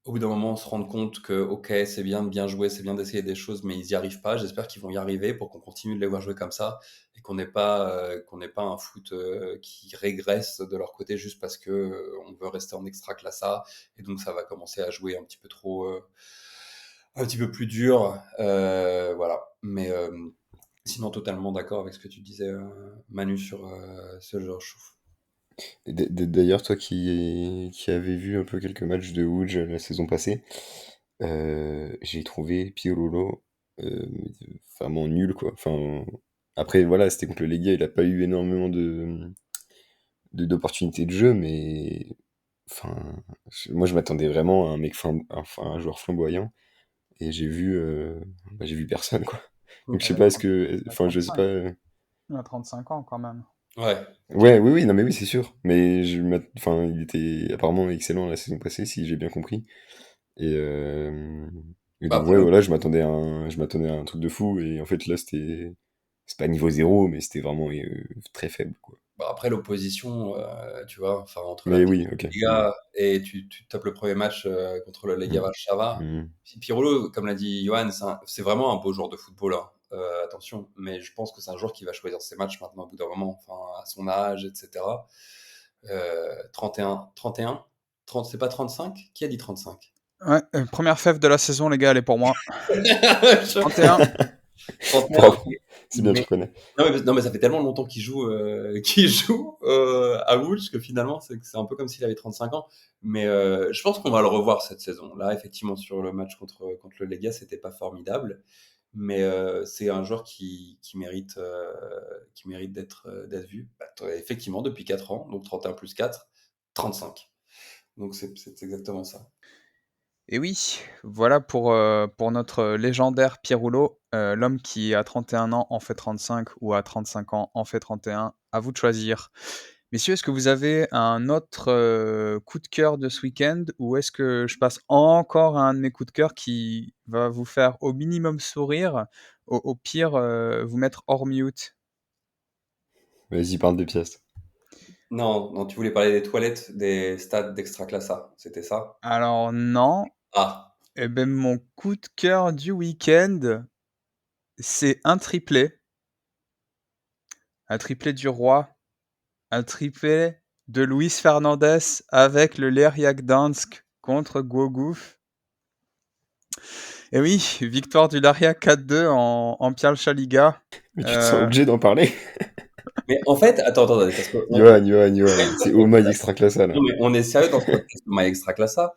au bout d'un moment, se rendre compte que, ok, c'est bien de bien jouer, c'est bien d'essayer des choses, mais ils n'y arrivent pas. J'espère qu'ils vont y arriver pour qu'on continue de les voir jouer comme ça et qu'on n'ait pas un foot qui régresse de leur côté juste parce que on veut rester en extraclassa et donc ça va commencer à jouer un petit peu trop, un petit peu plus dur. Voilà. Mais sinon, totalement d'accord avec ce que tu disais, Manu, sur ce genre de choses. D'ailleurs, toi qui avais vu un peu quelques matchs de Łódź la saison passée, j'ai trouvé Pirolo vraiment nul, quoi. Enfin, après, voilà, c'était contre le Legia, il a pas eu énormément d'opportunités de jeu, mais enfin, moi je m'attendais vraiment à un mec, enfin, un joueur flamboyant, et j'ai vu personne, quoi. Donc je sais Il a pas, 30 il a enfin, je sais 35. pas. Il a 35 ans quand même. Ouais. Ouais, oui, oui, non, mais oui, c'est sûr. Mais enfin, il était apparemment excellent la saison passée, si j'ai bien compris. Et, euh, et Bah, donc, après, ouais, voilà, je m'attendais à un truc de fou. Et en fait, là, c'est pas niveau zéro, mais c'était vraiment très faible, quoi. l'opposition, tu vois, enfin, entre la Mais oui, ok. Liga et tu tapes le premier match contre le Legia Mm, Warszawa. mm. Pirolo, comme l'a dit Johan, c'est vraiment un beau joueur de football, hein. Attention, mais je pense que c'est un joueur qui va choisir ses matchs maintenant au bout d'un moment, enfin, à son âge, etc. 31, 31, 30, c'est pas 35? Qui a dit 35? Ouais, première fève de la saison, les gars, elle est pour moi. Je- 31. 31, Bravo. C'est bien, tu Mais reconnais. non, mais ça fait tellement longtemps qu'il joue, qu'il joue à Wolves que finalement, c'est un peu comme s'il avait 35 ans. Mais je pense qu'on va le revoir cette saison. Là, effectivement, sur le match contre le Legia, c'était pas formidable. Mais c'est un joueur qui mérite d'être vu. Bah, effectivement, depuis 4 ans, donc 31 plus 4, 35. Donc c'est exactement ça. Et oui, voilà pour notre légendaire Pierre Rouleau, l'homme qui à 31 ans en fait 35 ou à 35 ans en fait 31. À vous de choisir. Messieurs, est-ce que vous avez un autre, coup de cœur de ce week-end? Ou est-ce que je passe encore à un de mes coups de cœur qui va vous faire au minimum sourire, au pire, vous mettre hors mute? Vas-y, parle des pièces. Non, non, tu voulais parler des toilettes des stades d'Extraclassa, c'était ça? Alors non, Ah, et ben mon coup de cœur du week-end, c'est un triplé du roi. Un triplé de Luis Fernandez avec le Leria Gdansk contre Głogów. Et oui, victoire du Leria 4-2 en Pierwsza Liga. Mais tu te sens Euh, obligé d'en parler? mais en fait, attends, parce que Johan, c'est Oh My Extraclassa, non, là. mais on est sérieux dans ce podcast My Extraclassa.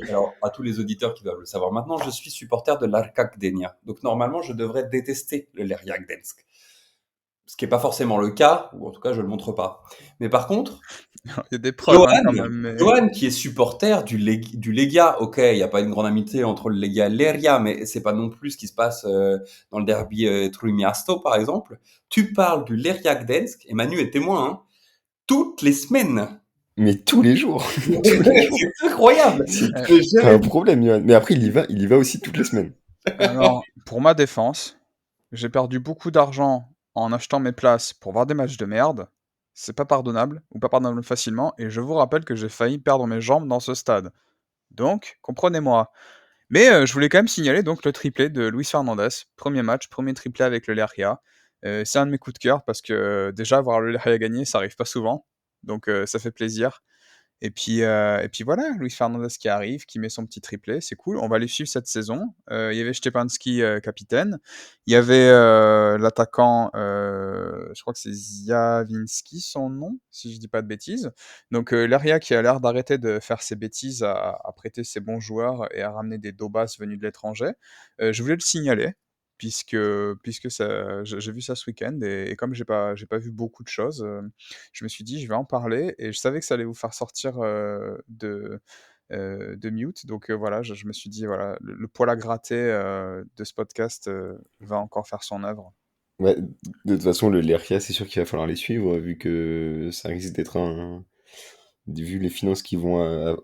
Alors à tous les auditeurs qui doivent le savoir maintenant, je suis supporter de l'Arka Gdynia. Donc normalement, je devrais détester le Leria Gdańsk. Ce qui n'est pas forcément le cas, ou en tout cas, je ne le montre pas. Mais par contre, il y a des preuves hein, quand Johan, même. Mais... Johan qui est supporter du Legia, ok, il n'y a pas une grande amitié entre le Legia et l'Eria, mais c'est pas non plus ce qui se passe dans le derby Trójmiasto, par exemple. Tu parles du Leria Gdańsk, et Manu est témoin, hein, toutes les semaines. Mais tous les jours, tous les jours. C'est incroyable. Euh, J'ai T'as jamais un vu. problème, Johan. Mais après, il y va aussi toutes les semaines. alors, pour ma défense, j'ai perdu beaucoup d'argent en achetant mes places pour voir des matchs de merde. C'est pas pardonnable, ou pas pardonnable facilement, et je vous rappelle que j'ai failli perdre mes jambes dans ce stade. Donc, comprenez-moi. Mais je voulais quand même signaler donc le triplé de Luis Fernandez. Premier match, premier triplé avec le Leria. C'est un de mes coups de cœur parce que déjà voir le Leria gagner, ça arrive pas souvent. Donc ça fait plaisir. Et puis voilà, Luis Fernandez qui arrive, qui met son petit triplé, c'est cool. On va les suivre cette saison. Il y avait Stepanski capitaine. Il y avait l'attaquant, je crois que c'est Ziavinski son nom, si je dis pas de bêtises. Donc Leria qui a l'air d'arrêter de faire ses bêtises à prêter ses bons joueurs et à ramener des Dobas venus de l'étranger. Je voulais le signaler puisque j'ai vu ça ce week-end et comme j'ai pas vu beaucoup de choses, je me suis dit: «Je vais en parler» et je savais que ça allait vous faire sortir, de mute donc voilà, je me suis dit: «Voilà, le poil à gratter, de ce podcast, va encore faire son œuvre». Ouais, de toute façon, le Lerkia, c'est sûr qu'il va falloir les suivre, vu que ça risque d'être vu les finances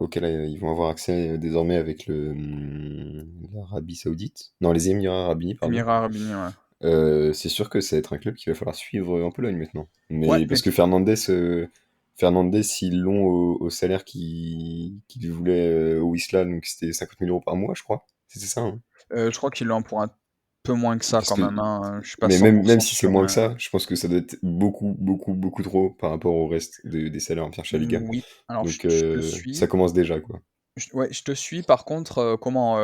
auxquelles ils vont avoir accès désormais avec l'Arabie Saoudite. Non, les Émirats Arabes Unis, pardon. Émirats Arabes Unis, ouais. C'est sûr que ça va être un club qu'il va falloir suivre en Pologne maintenant. Ouais, Mais mais parce que Fernandez, ils l'ont au salaire qu'il voulait au Wisla, donc c'était 50 000 euros par mois, je crois. C'était ça, hein. je crois qu'ils l'ont pour un peu moins que ça Parce quand que, même, hein, je suis pas mais 100 même si c'est sûr, moins mais que ça, je pense que ça doit être beaucoup, beaucoup, beaucoup trop par rapport au reste des salaires en Pierwsza Liga. oui. Alors Donc je te ça suis, commence déjà, quoi. ouais, je te suis par contre, comment,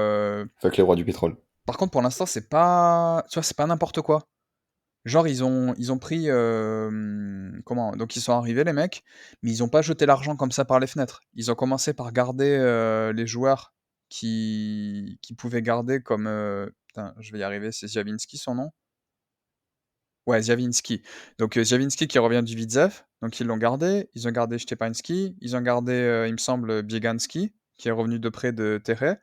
Fait que les rois du pétrole. par contre pour l'instant c'est pas tu vois, c'est pas n'importe quoi. Genre ils ont pris, comment? Donc ils sont arrivés les mecs, mais ils ont pas jeté l'argent comme ça par les fenêtres. Ils ont commencé par garder, les joueurs qui pouvaient garder comme, putain, je vais y arriver, c'est Ziavinski son nom? Ouais, Ziavinski. Donc Ziavinski qui revient du Widzew, donc ils l'ont gardé. Ils ont gardé Szczepański, ils ont gardé, il me semble, Bieganski, qui est revenu de près de Terray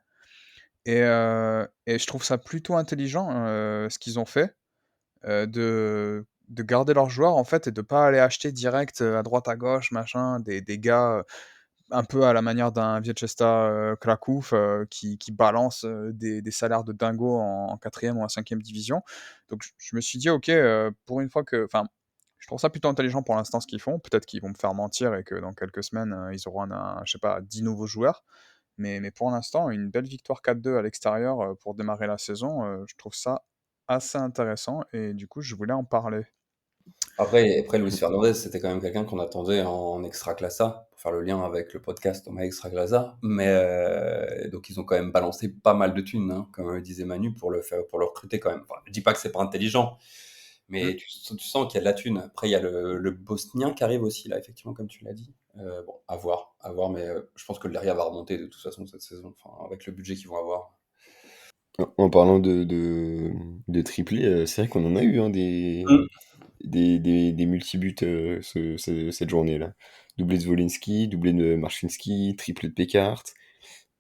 et je trouve ça plutôt intelligent, ce qu'ils ont fait. De garder leurs joueurs en fait et de pas aller acheter direct, à droite à gauche machin des gars, un peu à la manière d'un Wieczesta, Kraków, qui balance, des salaires de dingo en 4e ou en 5e division. Donc je me suis dit: «OK, pour une fois que» enfin, je trouve ça plutôt intelligent pour l'instant ce qu'ils font. Peut-être qu'ils vont me faire mentir et que dans quelques semaines, ils auront je sais pas 10 nouveaux joueurs. Mais pour l'instant, une belle victoire 4-2 à l'extérieur, pour démarrer la saison, je trouve ça assez intéressant et du coup, je voulais en parler. Après Luis Fernandez, c'était quand même quelqu'un qu'on attendait en Extraclassa, pour faire le lien avec le podcast My Extraclassa. Mais donc ils ont quand même balancé pas mal de thunes, hein, comme disait Manu, pour le recruter quand même. Enfin, je dis pas que c'est pas intelligent, Mmh. Mais tu sens qu'il y a de la thune. Après, il y a le Bosnien qui arrive aussi, là, effectivement, comme tu l'as dit. Bon, à voir, mais je pense que le Leria va remonter de toute façon cette saison, enfin, avec le budget qu'ils vont avoir. En parlant de triplé, c'est vrai qu'on en a eu hein, Mm. des multi-buts cette journée-là. Doublé de Zwolinski, doublé de Marchinski, triplé de Pekart.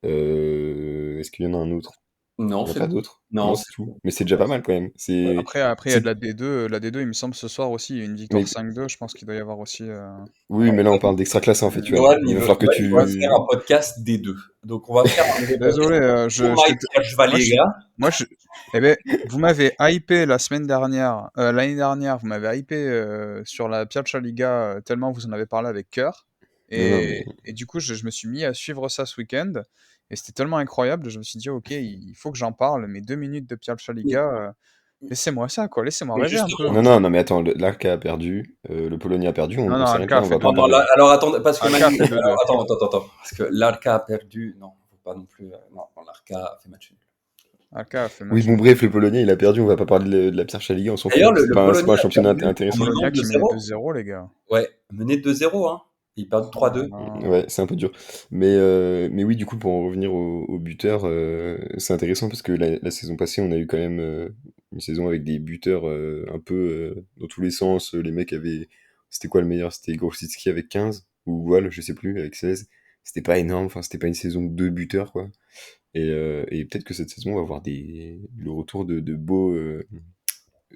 Est-ce qu'il y en a un autre? Non, Il n'y en a c'est pas tout. d'autres? Non, Non, c'est c'est tout. tout. Mais c'est déjà pas mal quand même. Ouais. Après il y a de C'est- la D2, la D2, il me semble ce soir aussi, il y a une victoire mais, 5-2, je pense qu'il doit y avoir aussi, oui, mais là on parle d'extra classe en fait, tu vois. Johan, Il va falloir que Il va faire tu. un podcast des deux. Donc, on va faire un nouveau podcast. Désolé, Pour je Mike t'étais moi je Schwalega. moi je eh beh, vous m'avez hypé la semaine dernière, l'année dernière, vous m'avez hypé, sur la Piazzaliga, tellement vous en avez parlé avec cœur Non, non, mais. et du coup, je me suis mis à suivre ça ce week-end et c'était tellement incroyable, je me suis dit: «OK, il faut que j'en parle, mes 2 minutes de Mais, Piazzaliga, laissez-moi ça quoi, laissez-moi mais rêver un peu». justement, Non, non, non, mais attends, l'Arca a perdu, le Pologne a perdu, Non, on non, s'arrête Alca là, a on fait va pas en 2-2. non, parler. alors attends, parce que Alca a Manu, fait 2-2. alors, attends, parce que l'Arca a perdu, non, faut pas non plus, non, l'Arca a fait match nul. Alca a fait Oui, match bon, nul. bref, le Polonais, il a perdu, on va pas parler de la Pierre Ligue, on s'en D'ailleurs, fout. C'est pas, c'est Pologne pas un a championnat perdu en intéressant. menant Polonia qui menait 2-0. 2-0 les gars. Ouais, mené 2-0, hein. Ils perdent Oh là 3-2. là. Ouais, c'est un peu dur. Mais oui, du coup, pour en revenir au buteur, c'est intéressant parce que la saison passée, on a eu quand même une saison avec des buteurs un peu dans tous les sens. Les mecs avaient. C'était quoi le meilleur? C'était Grosicki avec 15 ou Wall, je sais plus, avec 16. C'était pas énorme, enfin, c'était pas une saison de deux buteurs, quoi. Et peut-être que cette saison, on va avoir le retour de beaux,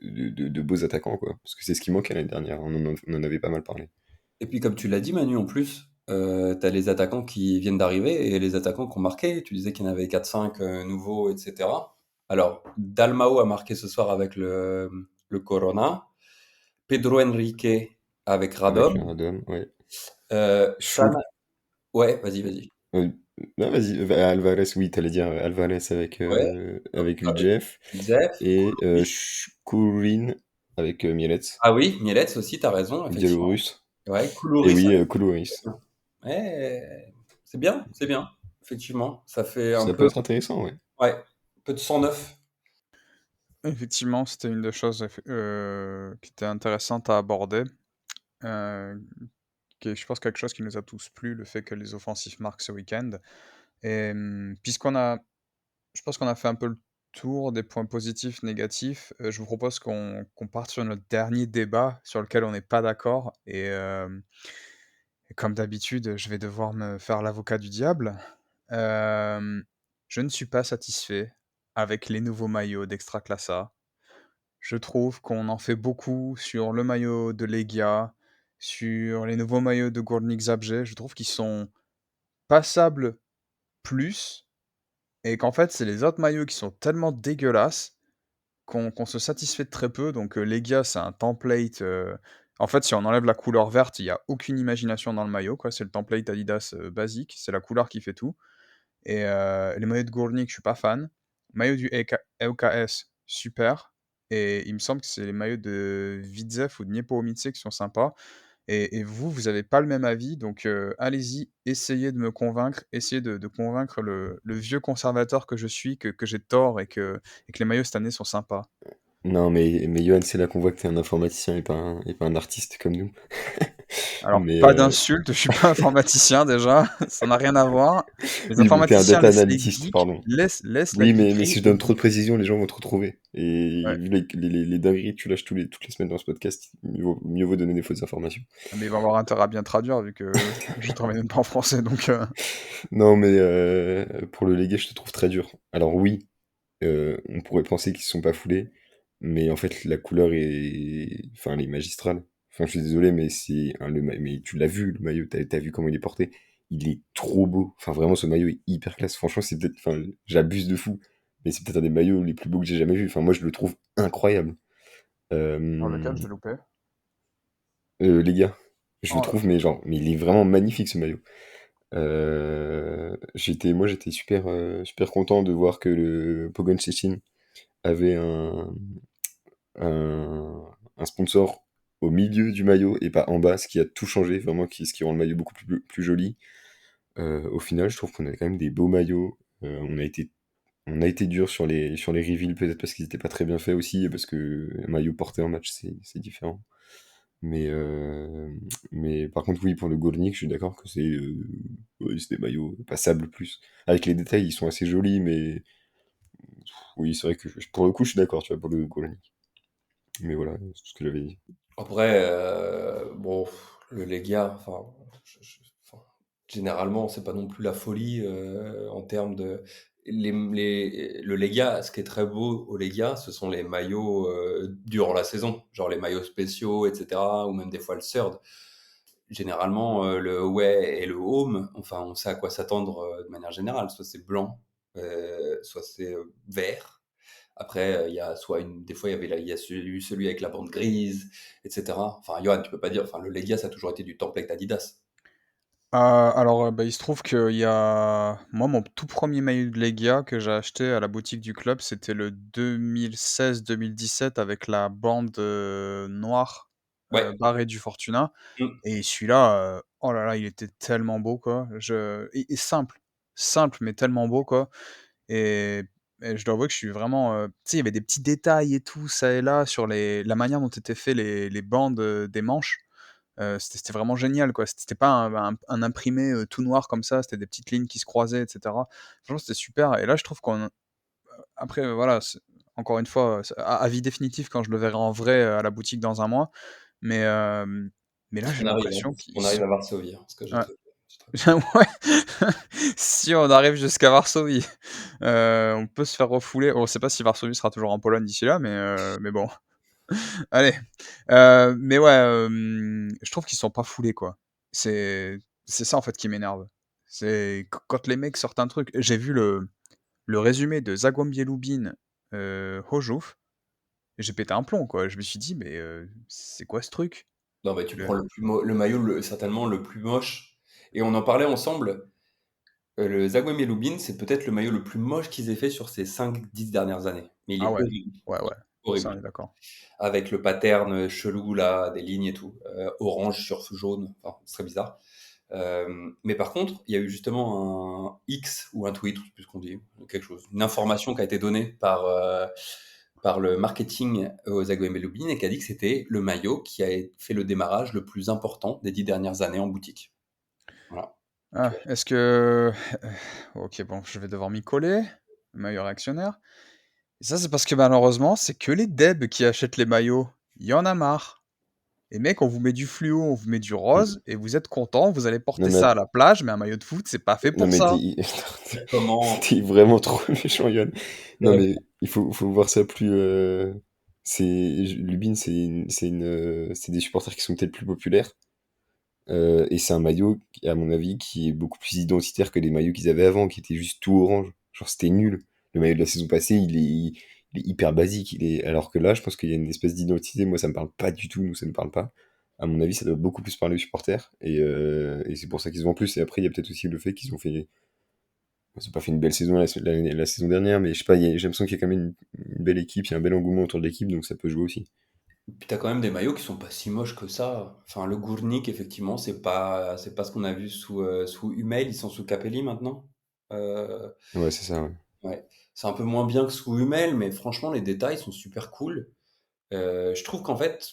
de beaux attaquants, quoi. Parce que c'est ce qui manquait l'année dernière, on en avait pas mal parlé. Et puis, comme tu l'as dit, Manu, en plus, t'as les attaquants qui viennent d'arriver et les attaquants qui ont marqué. Tu disais qu'il y en avait 4-5 nouveaux, etc. Alors, Dalmao a marqué ce soir avec le Corona. Pedro Henrique avec Avec Radom. le Radom, ouais. San... Chou. Ouais, vas-y. Euh, non, vas-y, Alvarez, oui, t'allais dire Alvarez Ouais, avec avec Udjef Zef. et Shkurin avec Mielec, Ah oui, Mielec aussi, t'as raison, effectivement. biélorusse. Ouais, Et Koulouris. oui, Koulouris. Ouais, c'est bien, effectivement. Ça fait un Ça peut peu, être intéressant, ouais. ouais, un peu de 109. Effectivement, c'était une des choses qui était intéressante à aborder. Heu, qui est, je pense, quelque chose qui nous a tous plu, le fait que les offensifs marquent ce week-end. Et puisqu'on a je pense qu'on a fait un peu le tour des points positifs, négatifs, je vous propose qu'on parte sur notre dernier débat sur lequel on n'est pas d'accord et comme d'habitude, je vais devoir me faire l'avocat du diable. Hem, je ne suis pas satisfait avec les nouveaux maillots d'Extraclassa. Je trouve qu'on en fait beaucoup sur le maillot de Legia, sur les nouveaux maillots de Górnik Zabrze. Je trouve qu'ils sont passables plus et qu'en fait, c'est les autres maillots qui sont tellement dégueulasses qu'on se satisfait de très peu. Donc, Legia, c'est un template, en fait, si on enlève la couleur verte, il y a aucune imagination dans le maillot, quoi. C'est le template Adidas, basique, c'est la couleur qui fait tout et les maillots de Górnik, je suis pas fan. Maillot du ŁKS, super et il me semble que c'est les maillots de Widzew ou de Niepołomice qui sont sympas et vous, vous avez pas le même avis donc allez-y, essayez de me convaincre, essayez de convaincre le vieux conservateur que je suis que j'ai tort et que les maillots cette année sont sympas. Non, mais Johan, c'est là qu'on voit que t'es un informaticien et pas un artiste comme nous. Alors Mais pas d'insulte, je suis pas informaticien déjà, ça n'a rien à voir. Les oui, bon, t'es un informaticiens data laissent les analytiste, geeks, pardon. laisse la Oui, mais geekerie si je aux donne trop de geeks. précision, les gens vont te retrouver. Et Ouais. vu les dingueries que tu lâches toutes les semaines dans ce podcast, mieux vaut donner des fausses informations. Mais il va avoir intérêt à bien traduire vu que je travaille même pas en français donc Non, mais pour le légué, je te trouve très dur. Alors oui, on pourrait penser qu'ils se sont pas foulés, mais en fait, la couleur est... Enfin, elle est magistrale. Enfin, je suis désolé, mais mais tu l'as vu, le maillot, t'as vu comment il est porté. Il est trop beau. Enfin, vraiment, ce maillot est hyper classe. Franchement, c'est peut-être... Enfin, j'abuse de fou, mais c'est peut-être un des maillots les plus beaux que j'ai jamais vu. Enfin, moi, je le trouve incroyable. sur lequel Euh, j'ai loupé. les gars, je le Oh là trouve, mais genre, mais il est vraiment magnifique, ce maillot. Moi, j'étais super content de voir que le Pogon Szczecin avait un sponsor au milieu du maillot et pas en bas, ce qui a tout changé, vraiment, ce qui rend le maillot beaucoup plus joli. Au final, je trouve qu'on a quand même des beaux maillots. on a été dur sur les reveals, peut-être parce qu'ils étaient pas très bien faits aussi, et parce que un maillot porté en match, c'est différent. Mais, par contre, oui, pour le Gournik, je suis d'accord que oui, c'est des maillots passables plus. Avec les détails, ils sont assez jolis, mais oui, c'est vrai que pour le coup, je suis d'accord, tu vois, pour le Gournik. Mais voilà, c'est tout ce que j'avais dit. Après, bon, le Legia, enfin, généralement, c'est pas non plus la folie en termes de. Le Legia, ce qui est très beau au Legia, ce sont les maillots durant la saison, genre les maillots spéciaux, etc., ou même des fois le third. Généralement, le away et le home, enfin, on sait à quoi s'attendre de manière générale. Soit c'est blanc, soit c'est vert. Après, il y a soit des fois, il y a celui avec la bande grise, etc. Enfin, Johan, tu peux pas dire, enfin, le Legia, ça a toujours été du template Adidas. Alors, bah, il se trouve qu'il y a moi, mon tout premier maillot de Legia que j'ai acheté à la boutique du club, c'était le 2016-2017 avec la bande, noire, Ouais. barrée du Fortuna Mm. et celui-là, oh là là, il était tellement beau, quoi. Et simple, simple, mais tellement beau, quoi et je dois avouer que je suis vraiment, tu sais, il y avait des petits détails et tout, ça et là, sur la manière dont étaient faits les bandes, des manches. C'était vraiment génial, quoi. C'était pas un imprimé, tout noir comme ça, c'était des petites lignes qui se croisaient et cetera. Franchement, c'était super et là, je trouve qu'on après, voilà, encore une fois, c'est à avis définitif quand je le verrai en vrai, à la boutique dans un mois, mais là, j'ai On arrive, hein. l'impression qu'ils On arrive à Varsovie, hein, ce que ouais. je te dis. Ouais, si on arrive jusqu'à Varsovie, on peut se faire refouler. On sait pas si Varsovie sera toujours en Pologne d'ici là, mais bon. Allez, mais ouais, je trouve qu'ils sont pas foulés, quoi. C'est c'est ça, en fait, qui m'énerve. C'est quand les mecs sortent un truc j'ai vu le résumé de Zagłębie Lubin, Chorzów, j'ai pété un plomb, quoi. Je me suis dit: «Mais, c'est quoi ce truc?» Non, mais tu Le prends le maillot certainement le plus moche. Et on en parlait ensemble. Le Zagłębie Lubin, c'est peut-être le maillot le plus moche qu'ils aient fait sur ces 5-10 dernières années. Mais il ah est ouais, horrible. ouais, ouais, ça, on Horrible. est d'accord. Avec le pattern chelou là, des lignes et tout, orange sur jaune, enfin, c'est très bizarre. Mais par contre, il y a eu justement un X ou un tweet, je sais plus ce qu'on dit, quelque chose, une information qui a été donnée par le marketing aux Zagłębie Lubin et qui a dit que c'était le maillot qui a fait le démarrage le plus important des 10 dernières années en boutique. Voilà. Tu Ah, vois. est-ce que OK, bon, je vais devoir m'y coller, maillot réactionnaire. Et ça, c'est parce que malheureusement, c'est que les debs qui achètent les maillots. Il y en a marre. Et mec, on vous met du fluo, on vous met du rose, et vous êtes content, vous allez Non porter mais, ça à la plage, mais un maillot de foot, c'est pas fait non pour mais ça. Comment t'es vraiment trop méchant, Yann. Non euh, mais faut voir ça plus. Lubin, c'est des supporters qui sont peut-être plus populaires. Et c'est un maillot, à mon avis, qui est beaucoup plus identitaire que les maillots qu'ils avaient avant, qui étaient juste tout orange. Genre, c'était nul. Le maillot de la saison passée, il est hyper basique. Alors que là, je pense qu'il y a une espèce d'identité. Moi, ça me parle pas du tout. Nous, ça ne parle pas. À mon avis, ça doit beaucoup plus parler aux supporters. Et c'est pour ça qu'ils se vendent plus. Et après, il y a peut-être aussi le fait qu'ils ont fait. Ils ont pas fait une belle saison la saison dernière, mais je sais pas, j'ai l'impression qu'il y a quand même une belle équipe, il y a un bel engouement autour de l'équipe, donc ça peut jouer aussi. Puis t'as quand même des maillots qui sont pas si moches que ça. Enfin, le Gournik, effectivement, c'est pas ce qu'on a vu sous Hummel, ils sont sous Capelli maintenant. Euh, Ouais, c'est ça, ouais. ouais. C'est un peu moins bien que sous Hummel, mais franchement, les détails sont super cool. Je trouve qu'en fait,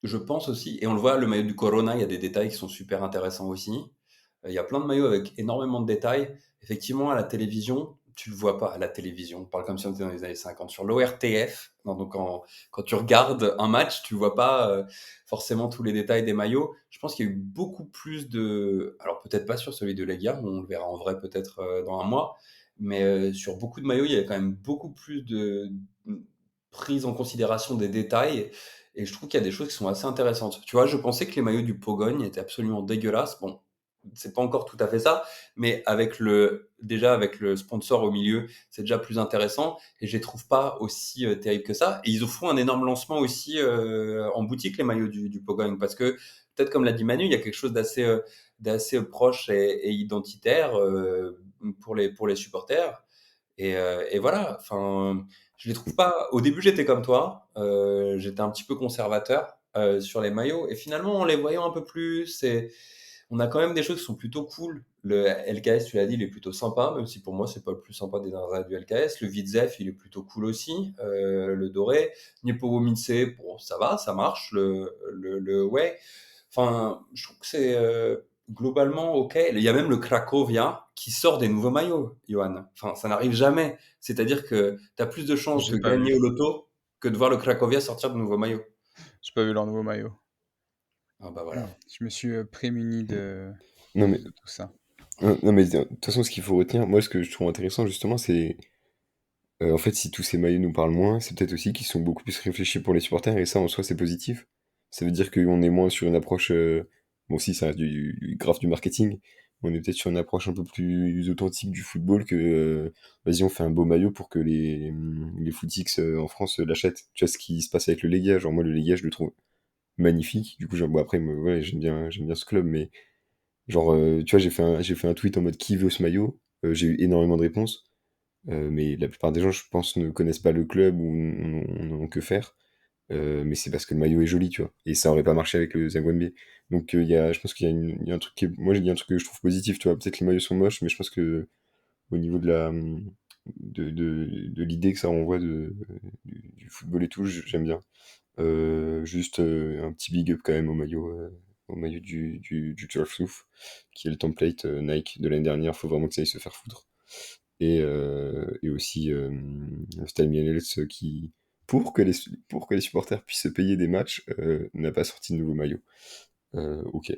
je pense aussi, et on le voit, le maillot du Corona, il y a des détails qui sont super intéressants aussi. Il y a plein de maillots avec énormément de détails. Effectivement, à la télévision, tu le vois pas à la télévision. On parle comme si on était dans les années 50. Sur l'ORTF, donc quand tu regardes un match, tu vois pas forcément tous les détails des maillots. Je pense qu'il y a eu beaucoup plus de. Alors peut-être pas sur celui de Legia, on le verra en vrai peut-être dans un mois, mais sur beaucoup de maillots, il y a quand même beaucoup plus de prise en considération des détails. Et je trouve qu'il y a des choses qui sont assez intéressantes. Tu vois, je pensais que les maillots du Pologne étaient absolument dégueulasses. Bon, c'est pas encore tout à fait ça, mais déjà avec le sponsor au milieu, c'est déjà plus intéressant et je les trouve pas aussi terribles que ça. Et ils font un énorme lancement aussi en boutique, les maillots du Pogong, parce que peut-être comme l'a dit Manu, il y a quelque chose d'assez proche et identitaire pour les supporters. Et voilà, enfin, je les trouve pas. Au début, j'étais comme toi, j'étais un petit peu conservateur sur les maillots, et finalement, en les voyant un peu plus, on a quand même des choses qui sont plutôt cool. Le LKS, tu l'as dit, il est plutôt sympa, même si pour moi, c'est pas le plus sympa des dernières années du LKS. Le Widzew, il est plutôt cool aussi. Le doré. Niepołomice, bon, ça va, ça marche. Ouais. Enfin, je trouve que c'est globalement OK. Il y a même le Cracovia qui sort des nouveaux maillots, Johan. Enfin, ça n'arrive jamais. C'est-à-dire que tu as plus de chances J'ai de pas gagner vu. au loto que de voir le Cracovia sortir de nouveaux maillots. J'ai pas vu leur nouveau maillot. Ah bah voilà. Je me suis, prémuni Non, mais, de tout ça. non, mais de toute façon, ce qu'il faut retenir, moi, ce que je trouve intéressant, justement, c'est en fait, si tous ces maillots nous parlent moins, c'est peut-être aussi qu'ils sont beaucoup plus réfléchis pour les supporters, et ça, en soi, c'est positif. Ça veut dire qu'on est moins sur une approche. Bon, si, ça reste grave du marketing. On est peut-être sur une approche un peu plus authentique du football que. Vas-y, on fait un beau maillot pour que les footix en France l'achètent. Tu vois ce qui se passe avec le Legia. Genre, moi, le Legia, je le trouve magnifique. Du coup, genre, bon, après, ouais, j'aime bien ce club, mais genre, tu vois, j'ai fait un tweet en mode qui veut ce maillot. J'ai eu énormément de réponses. Mais la plupart des gens, je pense, ne connaissent pas le club ou n'ont que faire. Mais c'est parce que le maillot est joli, tu vois. Et ça aurait pas marché avec le Zagwembe. Donc je pense qu'il y a, il y a un truc moi j'ai dit un truc que je trouve positif, tu vois. Peut-être que les maillots sont moches, mais je pense que au niveau de de l'idée que ça renvoie du football et tout, j'aime bien. Juste un petit big up quand même au maillot du Turf South, qui est le template Nike de l'année dernière. Faut vraiment que ça aille se faire foutre. Et aussi Style Mianels qui, pour que les supporters puissent se payer des matchs, n'a pas sorti de nouveau maillot. Ok.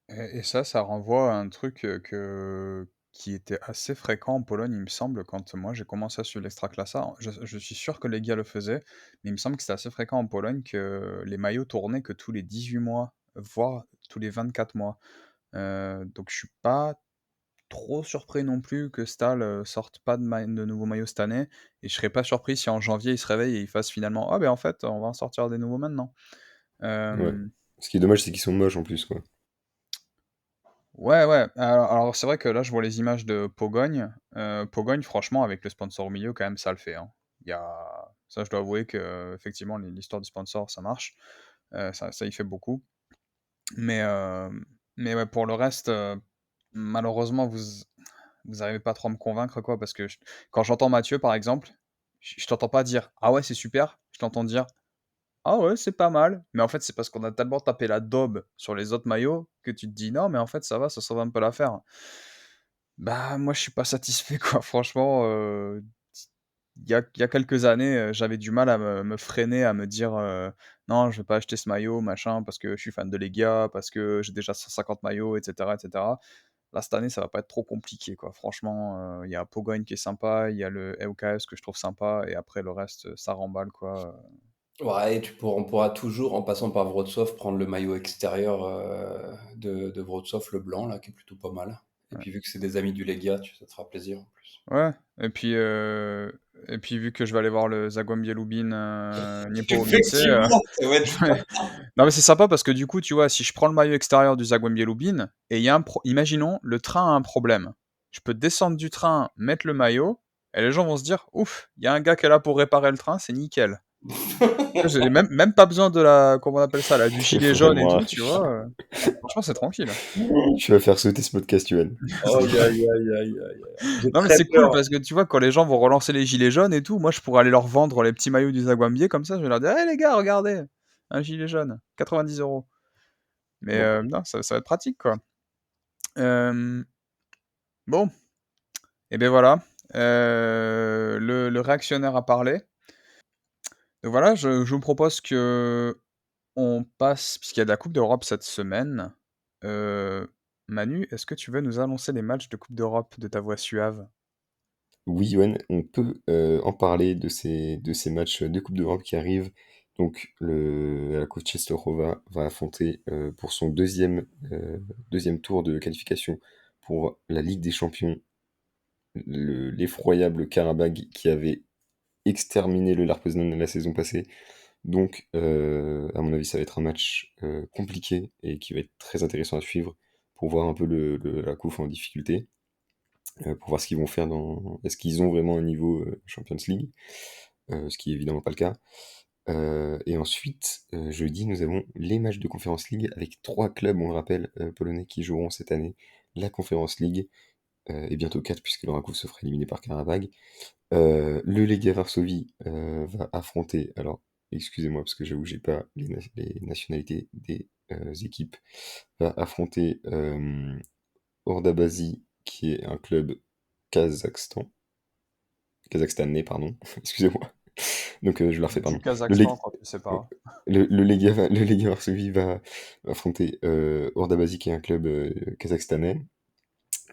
Et ça renvoie à un truc, qui était assez fréquent en Pologne, il me semble, quand moi j'ai commencé à suivre l'Ekstraklasa. Je suis sûr que les gars le faisaient, mais il me semble que c'était assez fréquent en Pologne que les maillots tournaient que tous les 18 mois, voire tous les 24 mois. Donc je suis pas trop surpris non plus que Stahl, sorte pas de nouveaux maillots cette année, et je serais pas surpris si en janvier, il se réveille et il fasse finalement: «Ah ben en fait, on va en sortir des nouveaux maintenant». Ouais. Hem Ce qui est dommage, c'est qu'ils sont moches en plus, quoi. Ouais, ouais. Alors c'est vrai que là, je vois les images de Pogogne. Pogogne, franchement, avec le sponsor au milieu, quand même, ça le fait, hein. Il y a ça, je dois avouer que effectivement, l'histoire du sponsor, ça marche. Ça y fait beaucoup. Mais, mais ouais, pour le reste, malheureusement, vous arrivez pas trop à me convaincre, quoi, parce que quand j'entends Mathieu, par exemple, je t'entends pas dire: «Ah ouais, c'est super», je t'entends dire: «Ah ouais, c'est pas mal», mais en fait, c'est parce qu'on a tellement tapé la daube sur les autres maillots que tu te dis: «Non, mais en fait, ça va, ça sauve un peu l'affaire». Bah, moi, je suis pas satisfait, quoi. Franchement, il y a quelques années, j'avais du mal à me freiner, à me dire, «Non, je vais pas acheter ce maillot, machin, parce que je suis fan de Legia, parce que j'ai déjà 150 maillots» et cetera et cetera. Là, cette année, ça va pas être trop compliqué, quoi. Franchement, il y a Pogogne qui est sympa, il y a le EUKS que je trouve sympa, et après le reste, ça remballe, quoi. Ouais, et on pourra toujours, en passant par Wrocław, prendre le maillot extérieur de Wrocław, le blanc, là, qui est plutôt pas mal. Et Ouais. puis vu que c'est des amis du Legia, ça te fera plaisir en plus. Ouais, et puis vu que je vais aller voir le Zagłębie Lubin, Niepołomice, Effectivement, ça va être ouais. Non, mais c'est sympa parce que du coup, tu vois, si je prends le maillot extérieur du Zagłębie Lubin et il y a imaginons, le train a un problème. Je peux descendre du train, mettre le maillot, et les gens vont se dire: «Ouf, il y a un gars qui est là pour réparer le train, c'est nickel». J'ai même pas besoin de comment on appelle ça là, du gilet jaune et Vraiment, tout, tu vois? Franchement, c'est tranquille. tu vas faire sauter ce podcast, Yoann. Aïe, aïe, aïe, aïe, aïe, aïe. J'ai Non, mais très c'est cool peur. parce que tu vois, quand les gens vont relancer les gilets jaunes et tout, moi je pourrais aller leur vendre les petits maillots du Zagwambier comme ça, je vais leur dire: «Eh les gars, regardez, un gilet jaune, 90 €». Mais Bon. non, ça va être pratique, quoi. Hem, bon, et ben voilà, le réactionnaire a parlé. Donc voilà, je vous propose que on passe, puisqu'il y a de la Coupe d'Europe cette semaine. Heu, Manu, est-ce que tu veux nous annoncer les matchs de Coupe d'Europe de ta voix suave? Oui, Yoann, on peut en parler de ces matchs de Coupe d'Europe qui arrivent. Donc, la Cestochowa va affronter pour son deuxième tour de qualification pour la Ligue des Champions l'effroyable Karabag qui avait exterminé le Lark Poznan la saison passée. Donc, à mon avis, ça va être un match compliqué et qui va être très intéressant à suivre pour voir un peu la Coupe en difficulté, pour voir ce qu'ils vont faire dans. Est-ce qu'ils ont vraiment un niveau Champions League, ce qui est évidemment pas le cas. Et ensuite, jeudi, nous avons les matchs de Conference League avec 3 clubs, on le rappelle, polonais qui joueront cette année la Conference League, et bientôt 4 puisque le Raków se fera éliminer par Karabag. Le Legia Varsovie va affronter, alors excusez-moi parce que j'avoue j'ai pas les nationalités des équipes, va affronter Ordabazi qui est un club kazakhstanais, pardon, excusez-moi. Donc je la refais, Du pardon. Le, Kazakhstan, Leg- quoi, tu sais pas. le Legia Varsovie va affronter Ordabazi qui est un club kazakhstanais.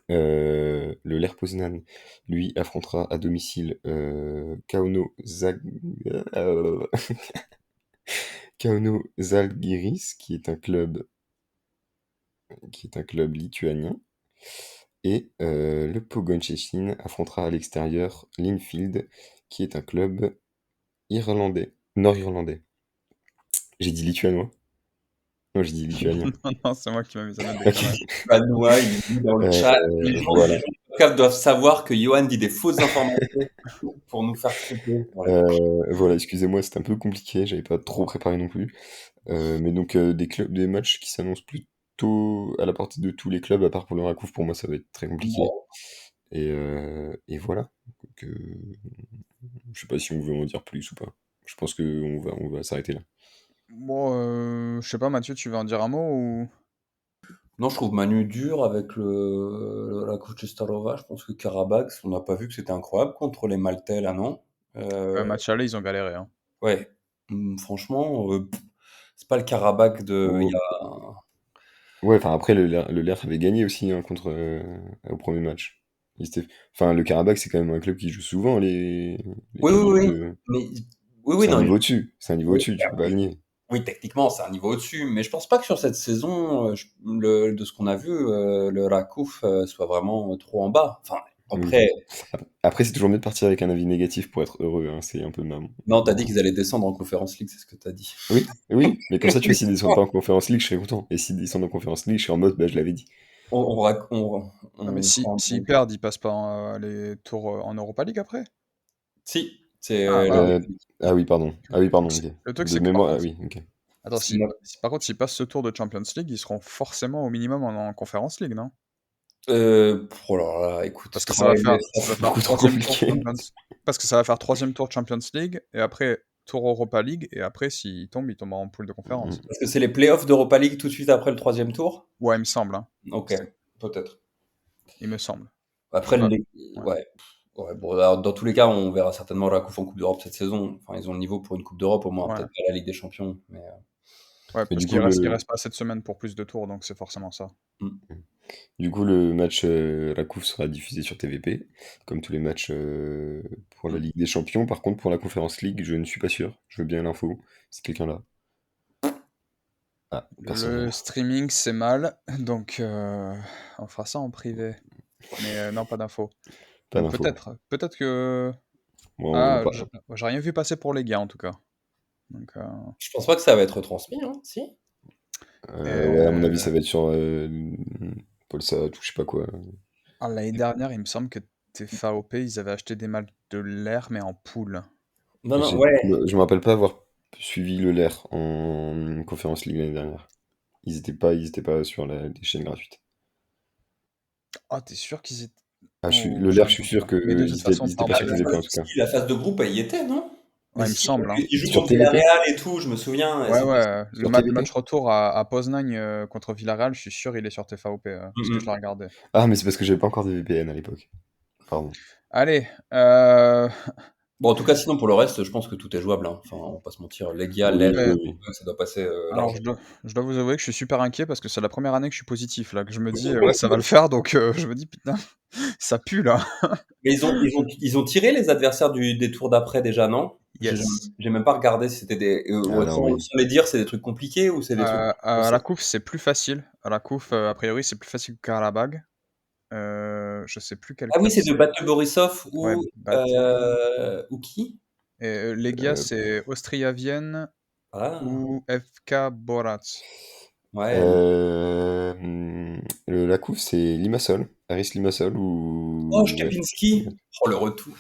Le Ler Poznan, lui, affrontera à domicile Kauno Žalgiris, qui est un club lituanien. Et le Pogoń Szczecin affrontera à l'extérieur Linfield, qui est un club nord-irlandais. J'ai dit lituanois? Non, j'ai dit lituanien. Non, non, c'est moi qui m'amuse à mettre des Ok. conneries. Panois, il dit dans le chat. Voilà. Les gens du podcast doivent savoir que Johan dit des fausses informations pour nous faire tromper. Voilà. Voilà, excusez-moi, c'était un peu compliqué, j'avais pas trop préparé non plus. Mais donc des matchs qui s'annoncent plutôt à la portée de tous les clubs, à part pour le Rakouf, pour moi ça va être très compliqué. Bon. Et voilà. Donc, je sais pas si on veut en dire plus ou pas. Je pense qu'on va s'arrêter là. Bon, je sais pas, Mathieu, tu veux en dire un mot ou... Non, je trouve Manu dur avec la Kuchistarova. Je pense que Karabakh, on n'a pas vu que c'était incroyable contre les Maltais, là, non? Match aller, ils ont galéré, hein. Ouais. Franchement, c'est pas le Karabakh de il y Oh. a. Ouais, enfin après le Lerche avait gagné aussi hein, au premier match. Enfin, le Karabakh c'est quand même un club qui joue souvent les Oui, oui, playouts oui. de. Mais oui, oui, C'est un non. niveau au-dessus. C'est un niveau Oui, au-dessus, tu peux pas le nier. oui, techniquement, c'est un niveau au-dessus, mais je pense pas que sur cette saison, de ce qu'on a vu, le Rakouf soit vraiment trop en bas. Enfin, Oui. après, Après, c'est toujours mieux de partir avec un avis négatif pour être heureux, hein, c'est un peu non, t'as dit qu'ils allaient descendre en Conference League, c'est ce que t'as dit. Oui, oui, mais comme ça, tu vois, s'ils descendent pas en Conference League, je serais content. Et s'ils descendent en Conference League, je suis en mode, bah, je l'avais dit. Non, mais prend s'ils perdent, ils passent pas les tours en Europa League après? Si, c'est Ah, voilà. Euh, ah oui, pardon, ok. Le truc, De c'est que par mémoire, ah contre, oui, ok. attends, par contre, s'ils passent ce tour de Champions League, ils seront forcément au minimum en Conference League, non? Oh là là, écoute, Parce que ça va travail, faire, C'est ça va faire beaucoup trop troisième tour compliqué. Champions... Parce que ça va faire troisième tour Champions League, et après tour Europa League, et après, s'ils tombent, ils tombent en poule de conférence. parce que c'est les playoffs d'Europa League tout de suite après le troisième tour? Ouais, il me semble, hein. Ok, peut-être. Il me semble. Je Après, sais pas. Ouais. ouais. Ouais, bon, alors, dans tous les cas, on verra certainement Rakouf en Coupe d'Europe cette saison. Enfin, ils ont le niveau pour une Coupe d'Europe, au moins, Ouais. peut-être pas la Ligue des Champions. Mais, Ouais, Mais parce qu'il reste pas cette semaine pour plus de tours, donc c'est forcément ça. mm. du coup, le match Rakouf sera diffusé sur TVP, comme tous les matchs pour la Ligue des Champions. Par contre, pour la Conference League, je ne suis pas sûr. Je veux bien l'info. C'est quelqu'un là. Ah, personne Le là. streaming, c'est mal, donc on fera ça en privé. Mais non, pas d'infos. Pas Ou d'info. peut-être que... Bon, on en Ah, parle. j'ai rien vu passer pour les gars, en tout cas. Donc, Je pense pas que ça va être transmis, hein, si? Ouais, à mon avis, euh, ça va être sur Polsat ou je sais pas quoi. l'année dernière, il me semble que TFAOP, ils avaient acheté des matchs de l'air, mais en poule. Non, non, J'ai- ouais. je me rappelle pas avoir suivi le LER en Conférence League l'année dernière. Ils étaient pas sur les chaînes gratuites. Ah, t'es sûr qu'ils étaient... Ah, Oh, le j'ai LER, un je suis doute sûr là. Mais de qu'ils toute étaient, façon, ils étaient pas pardon, sur TVP en tout cas. La phase de groupe, elle y était, non? Mais ouais, il me si, semble, hein. ils jouent Sur contre TVP? Villarreal et tout, je me souviens. Et Ouais, c'était. ouais, Sur le TVP? match retour à Poznań contre Villarreal, je suis sûr il est sur TFAOP, parce que je l'ai regardé. Ah, mais c'est parce que j'avais pas encore de VPN à l'époque. Pardon. Allez, Bon, en tout cas, sinon, pour le reste, je pense que tout est jouable, hein. Enfin, on va pas se mentir. Legia, Oui, Lens, ouais, oui, oui. ça doit passer alors largement. je dois vous avouer que je suis super inquiet parce que c'est la première année que je suis positif là, que je me dis ouais ça va le faire donc je me dis putain ça pue là. Mais ils ont tiré les adversaires des tours d'après déjà, non? Yes. J'ai même pas regardé si c'était ouais, Alors sans, oui. sans les dire, c'est des trucs compliqués ou c'est des trucs. À la coupe c'est plus facile. À la coupe a priori c'est plus facile que Karabag. Je sais plus quel Ah oui, club c'est de c'est. Bate Borisov Ouais, ou qui? et Legia Euh, c'est Austria Vienne Ah, ou FK Borac. ouais. euh, la couve, c'est Limassol. Aris Limassol Oh, ou. Szczepinski. Oh, le retour.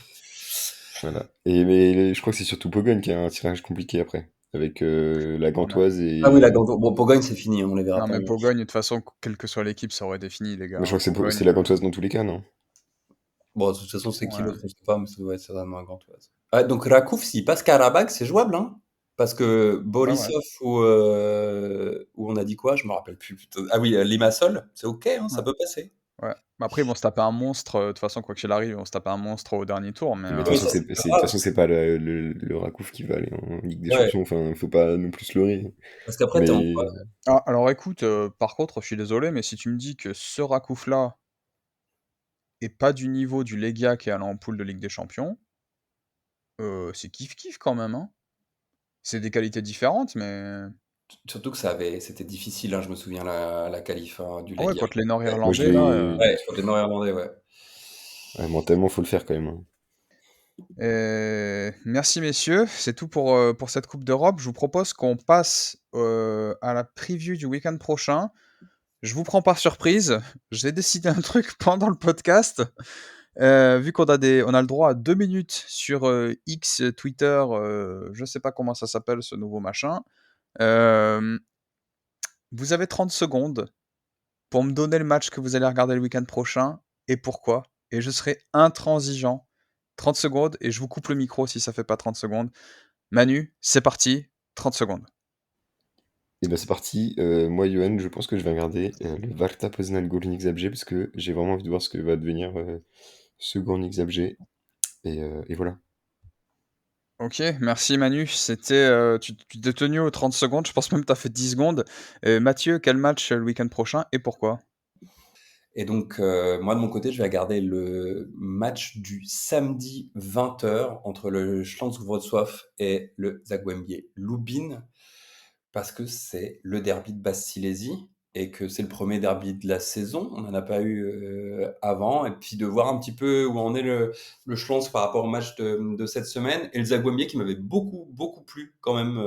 Voilà. Mais je crois que c'est surtout Pogone qui a un tirage compliqué après, avec la Non, mais, Gantoise Ah oui, la et. Gantoise. Bon, Pogone, c'est fini, on les verra non, pas mais en match. Pologne, de toute façon, quelle que soit l'équipe, ça aurait défini, les gars, Mais je crois hein. que c'est Pologne, la Gantoise dans tous les cas, non? Bon, de toute façon, c'est qui ouais. l'autre, on sait pas, mais ça doit être certainement un Gantoise. Ah, donc Rakouf, s'il passe Karabakh, c'est jouable, hein? Parce que Ouais, ouais, Borisov ou on a dit quoi? Je me rappelle plus. Putain. Ah oui, Limassol, c'est OK, hein, ça ouais, peut passer. ouais. Mais après, ils vont se taper un monstre, de toute façon, quoi qu'il arrive, ils vont se taper un monstre au dernier tour, mais Mais de toute Oui, façon, ça, c'est pas de toute grave. façon, c'est pas le Rakouf qui va aller en Ligue des Ouais, Champions. Enfin, faut pas non plus se leurrer. parce qu'après, t'es en Mais Ah, alors écoute, par contre, je suis désolé, mais si tu me dis que ce Rakouf-là est pas du niveau du Legia qui est allé en poule de Ligue des Champions, c'est kiff-kiff quand même, hein. C'est des qualités différentes, mais surtout que c'était difficile, hein, je me souviens la qualif, hein, du ah ouais, Legia. contre les moi, je Nord-Irlandais là, l'ai. Ouais, contre les Nord-Irlandais, ouais. Ouais, mentalement, faut le faire quand même, hein. merci messieurs, c'est tout pour cette coupe d'Europe. Je vous propose qu'on passe, à la preview du week-end prochain. Je vous prends par surprise, j'ai décidé un truc pendant le podcast. Vu on a le droit à 2 minutes sur, X, Twitter, je sais pas comment ça s'appelle ce nouveau machin. Hem, vous avez 30 secondes pour me donner le match que vous allez regarder le week-end prochain et pourquoi. Et je serai intransigeant. 30 secondes et je vous coupe le micro si ça fait pas 30 secondes. Manu, c'est parti, 30 secondes. Et ben c'est parti. Moi, Johan, je pense que je vais regarder le Warta Poznan Górnik Zabrze parce que j'ai vraiment envie de voir ce que va devenir ce Górnik Zabrze. Et voilà. OK, merci Manu. Tu t'es tenu aux 30 secondes, je pense même que tu as fait 10 secondes. Mathieu, quel match, le week-end prochain et pourquoi? Et donc, moi, de mon côté, je vais regarder le match du samedi 20h entre le Śląsk Wrocław et le Zagłębie Lubin, parce que c'est le derby de Basse-Silésie et que c'est le premier derby de la saison. On n'en a pas eu avant. Et puis de voir un petit peu où en est le Śląsk par rapport au match de cette semaine. Et le Zagłębie qui m'avait beaucoup, beaucoup plu quand même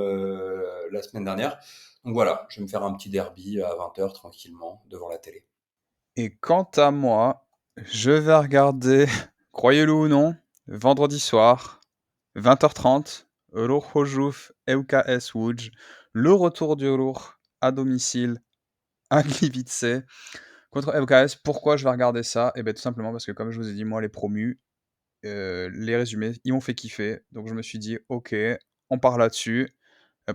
la semaine dernière. Donc voilà, je vais me faire un petit derby à 20h tranquillement devant la télé. Et quant à moi, je vais regarder, croyez-le ou non, vendredi soir, 20h30, Ruch Chorzów, ŁKS Łódź, le retour du Ruch à domicile à Gliwice contre ŁKS. Pourquoi je vais regarder ça? Eh bien tout simplement parce que comme je vous ai dit, moi les promus, les résumés, ils m'ont fait kiffer. Donc je me suis dit: «OK, on part là-dessus».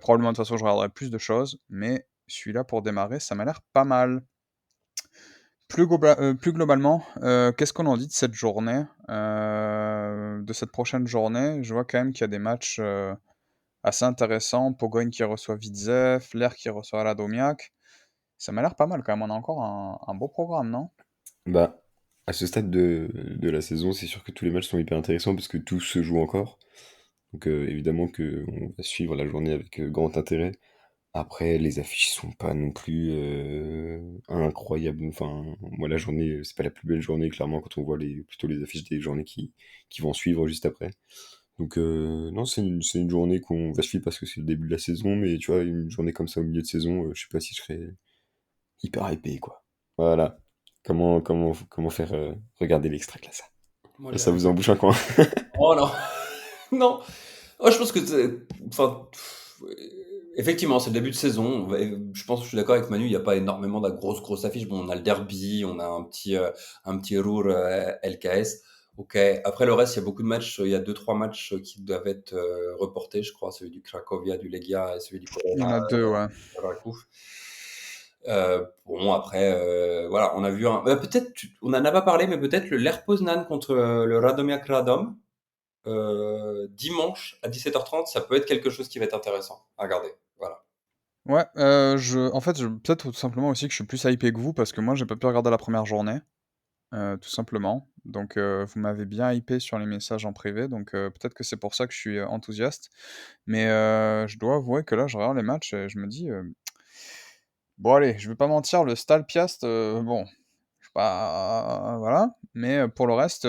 Probablement de toute façon je regarderai plus de choses, mais celui-là pour démarrer, ça m'a l'air pas mal. Plus globalement, qu'est-ce qu'on en dit de cette journée? De cette prochaine journée? Je vois quand même qu'il y a des matchs, assez intéressants. Pogoń qui reçoit Widzew, Lech qui reçoit Radomiak. Ça m'a l'air pas mal quand même, on a encore un beau programme, non? Bah, à ce stade de la saison, c'est sûr que tous les matchs sont hyper intéressants parce que tout se joue encore. Donc évidemment que on va suivre la journée avec grand intérêt. Après, les affiches sont pas non plus incroyables. Enfin, moi, la journée, c'est pas la plus belle journée, clairement, quand on voit plutôt les affiches des journées qui vont suivre juste après. Donc, non, c'est une journée qu'on va suivre parce que c'est le début de la saison, mais tu vois, une journée comme ça au milieu de saison, je sais pas si je serais hyper hypé, quoi. Voilà. Comment faire regarder l'extrait là, ça? Moi, Ça vous embouche un coin. Oh non, non. Oh, je pense que enfin, effectivement, c'est le début de saison. Je pense que je suis d'accord avec Manu, il n'y a pas énormément de grosses affiches. Bon, on a le derby, on a un petit Ruhr LKS. Ok. Après le reste, il y a beaucoup de matchs. Il y a deux, trois matchs qui doivent être reportés, je crois. Celui du Cracovia, du Legia et celui du Il y en a 2, ouais. Rakouf. Bon, après, voilà, on a vu peut-être, on n'en a pas parlé, mais peut-être le Lech Poznan contre le Radomiak Radom dimanche à 17h30, ça peut être quelque chose qui va être intéressant à regarder. Voilà. Ouais, en fait, peut-être tout simplement aussi que je suis plus hypé que vous parce que moi j'ai pas pu regarder la première journée, tout simplement. Donc vous m'avez bien hypé sur les messages en privé, donc peut-être que c'est pour ça que je suis, enthousiaste. Mais je dois avouer que là, je regarde les matchs et je me dis, bon allez, je vais pas mentir, le Stal Piast, bon, je suis pas voilà, mais pour le reste,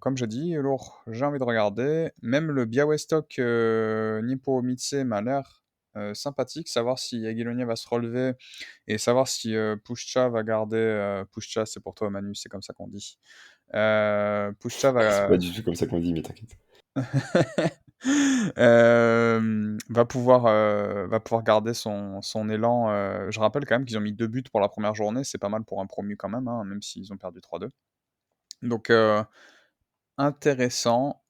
comme j'ai dit, lourd, j'ai envie de regarder. Même le Białystok, Niepołomice m'a l'air, sympathique. Savoir si Jagiellonia va se relever et savoir si, Puszcza va garder, Puszcza, c'est pour toi Manu, c'est comme ça qu'on dit. Puszcza C'est pas va du tout comme ça qu'on dit, mais t'inquiète. Va pouvoir garder son élan, je rappelle quand même qu'ils ont mis 2 buts pour la première journée, c'est pas mal pour un promu quand même, hein, même s'ils ont perdu 3-2. Donc intéressant.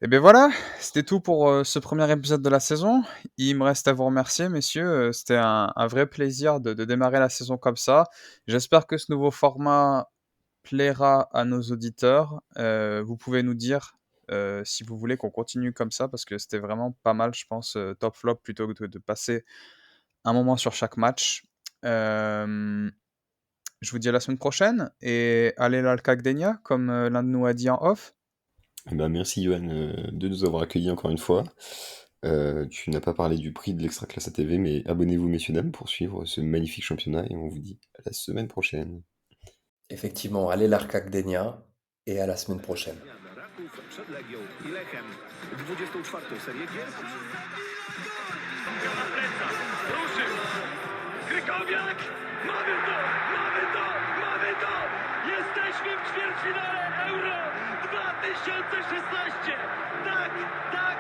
Et beh, voilà, c'était tout pour, ce premier épisode de la saison. Il me reste à vous remercier messieurs, c'était un vrai plaisir de démarrer la saison comme ça. J'espère que ce nouveau format plaira à nos auditeurs. Vous pouvez nous dire, si vous voulez qu'on continue comme ça parce que c'était vraiment pas mal je pense, top flop plutôt que de passer un moment sur chaque match. Hem, je vous dis à la semaine prochaine et allez l'Alcagdenia comme, l'un de nous a dit en off. Eh ben, merci Johan de nous avoir accueillis encore une fois. Tu n'as pas parlé du prix de l'Extraclasse TV, mais abonnez-vous messieurs dames pour suivre ce magnifique championnat et on vous dit à la semaine prochaine. Effectivement, allez l'Arcac Gdynia et à la semaine prochaine. Raków przed Legią i Lechem 24. serię gier. Na plecach, ruszył! Krychowiak! Mamy to! Mamy to! Mamy to! Jesteśmy w ćwierćfinale Euro 2016! Tak! Tak!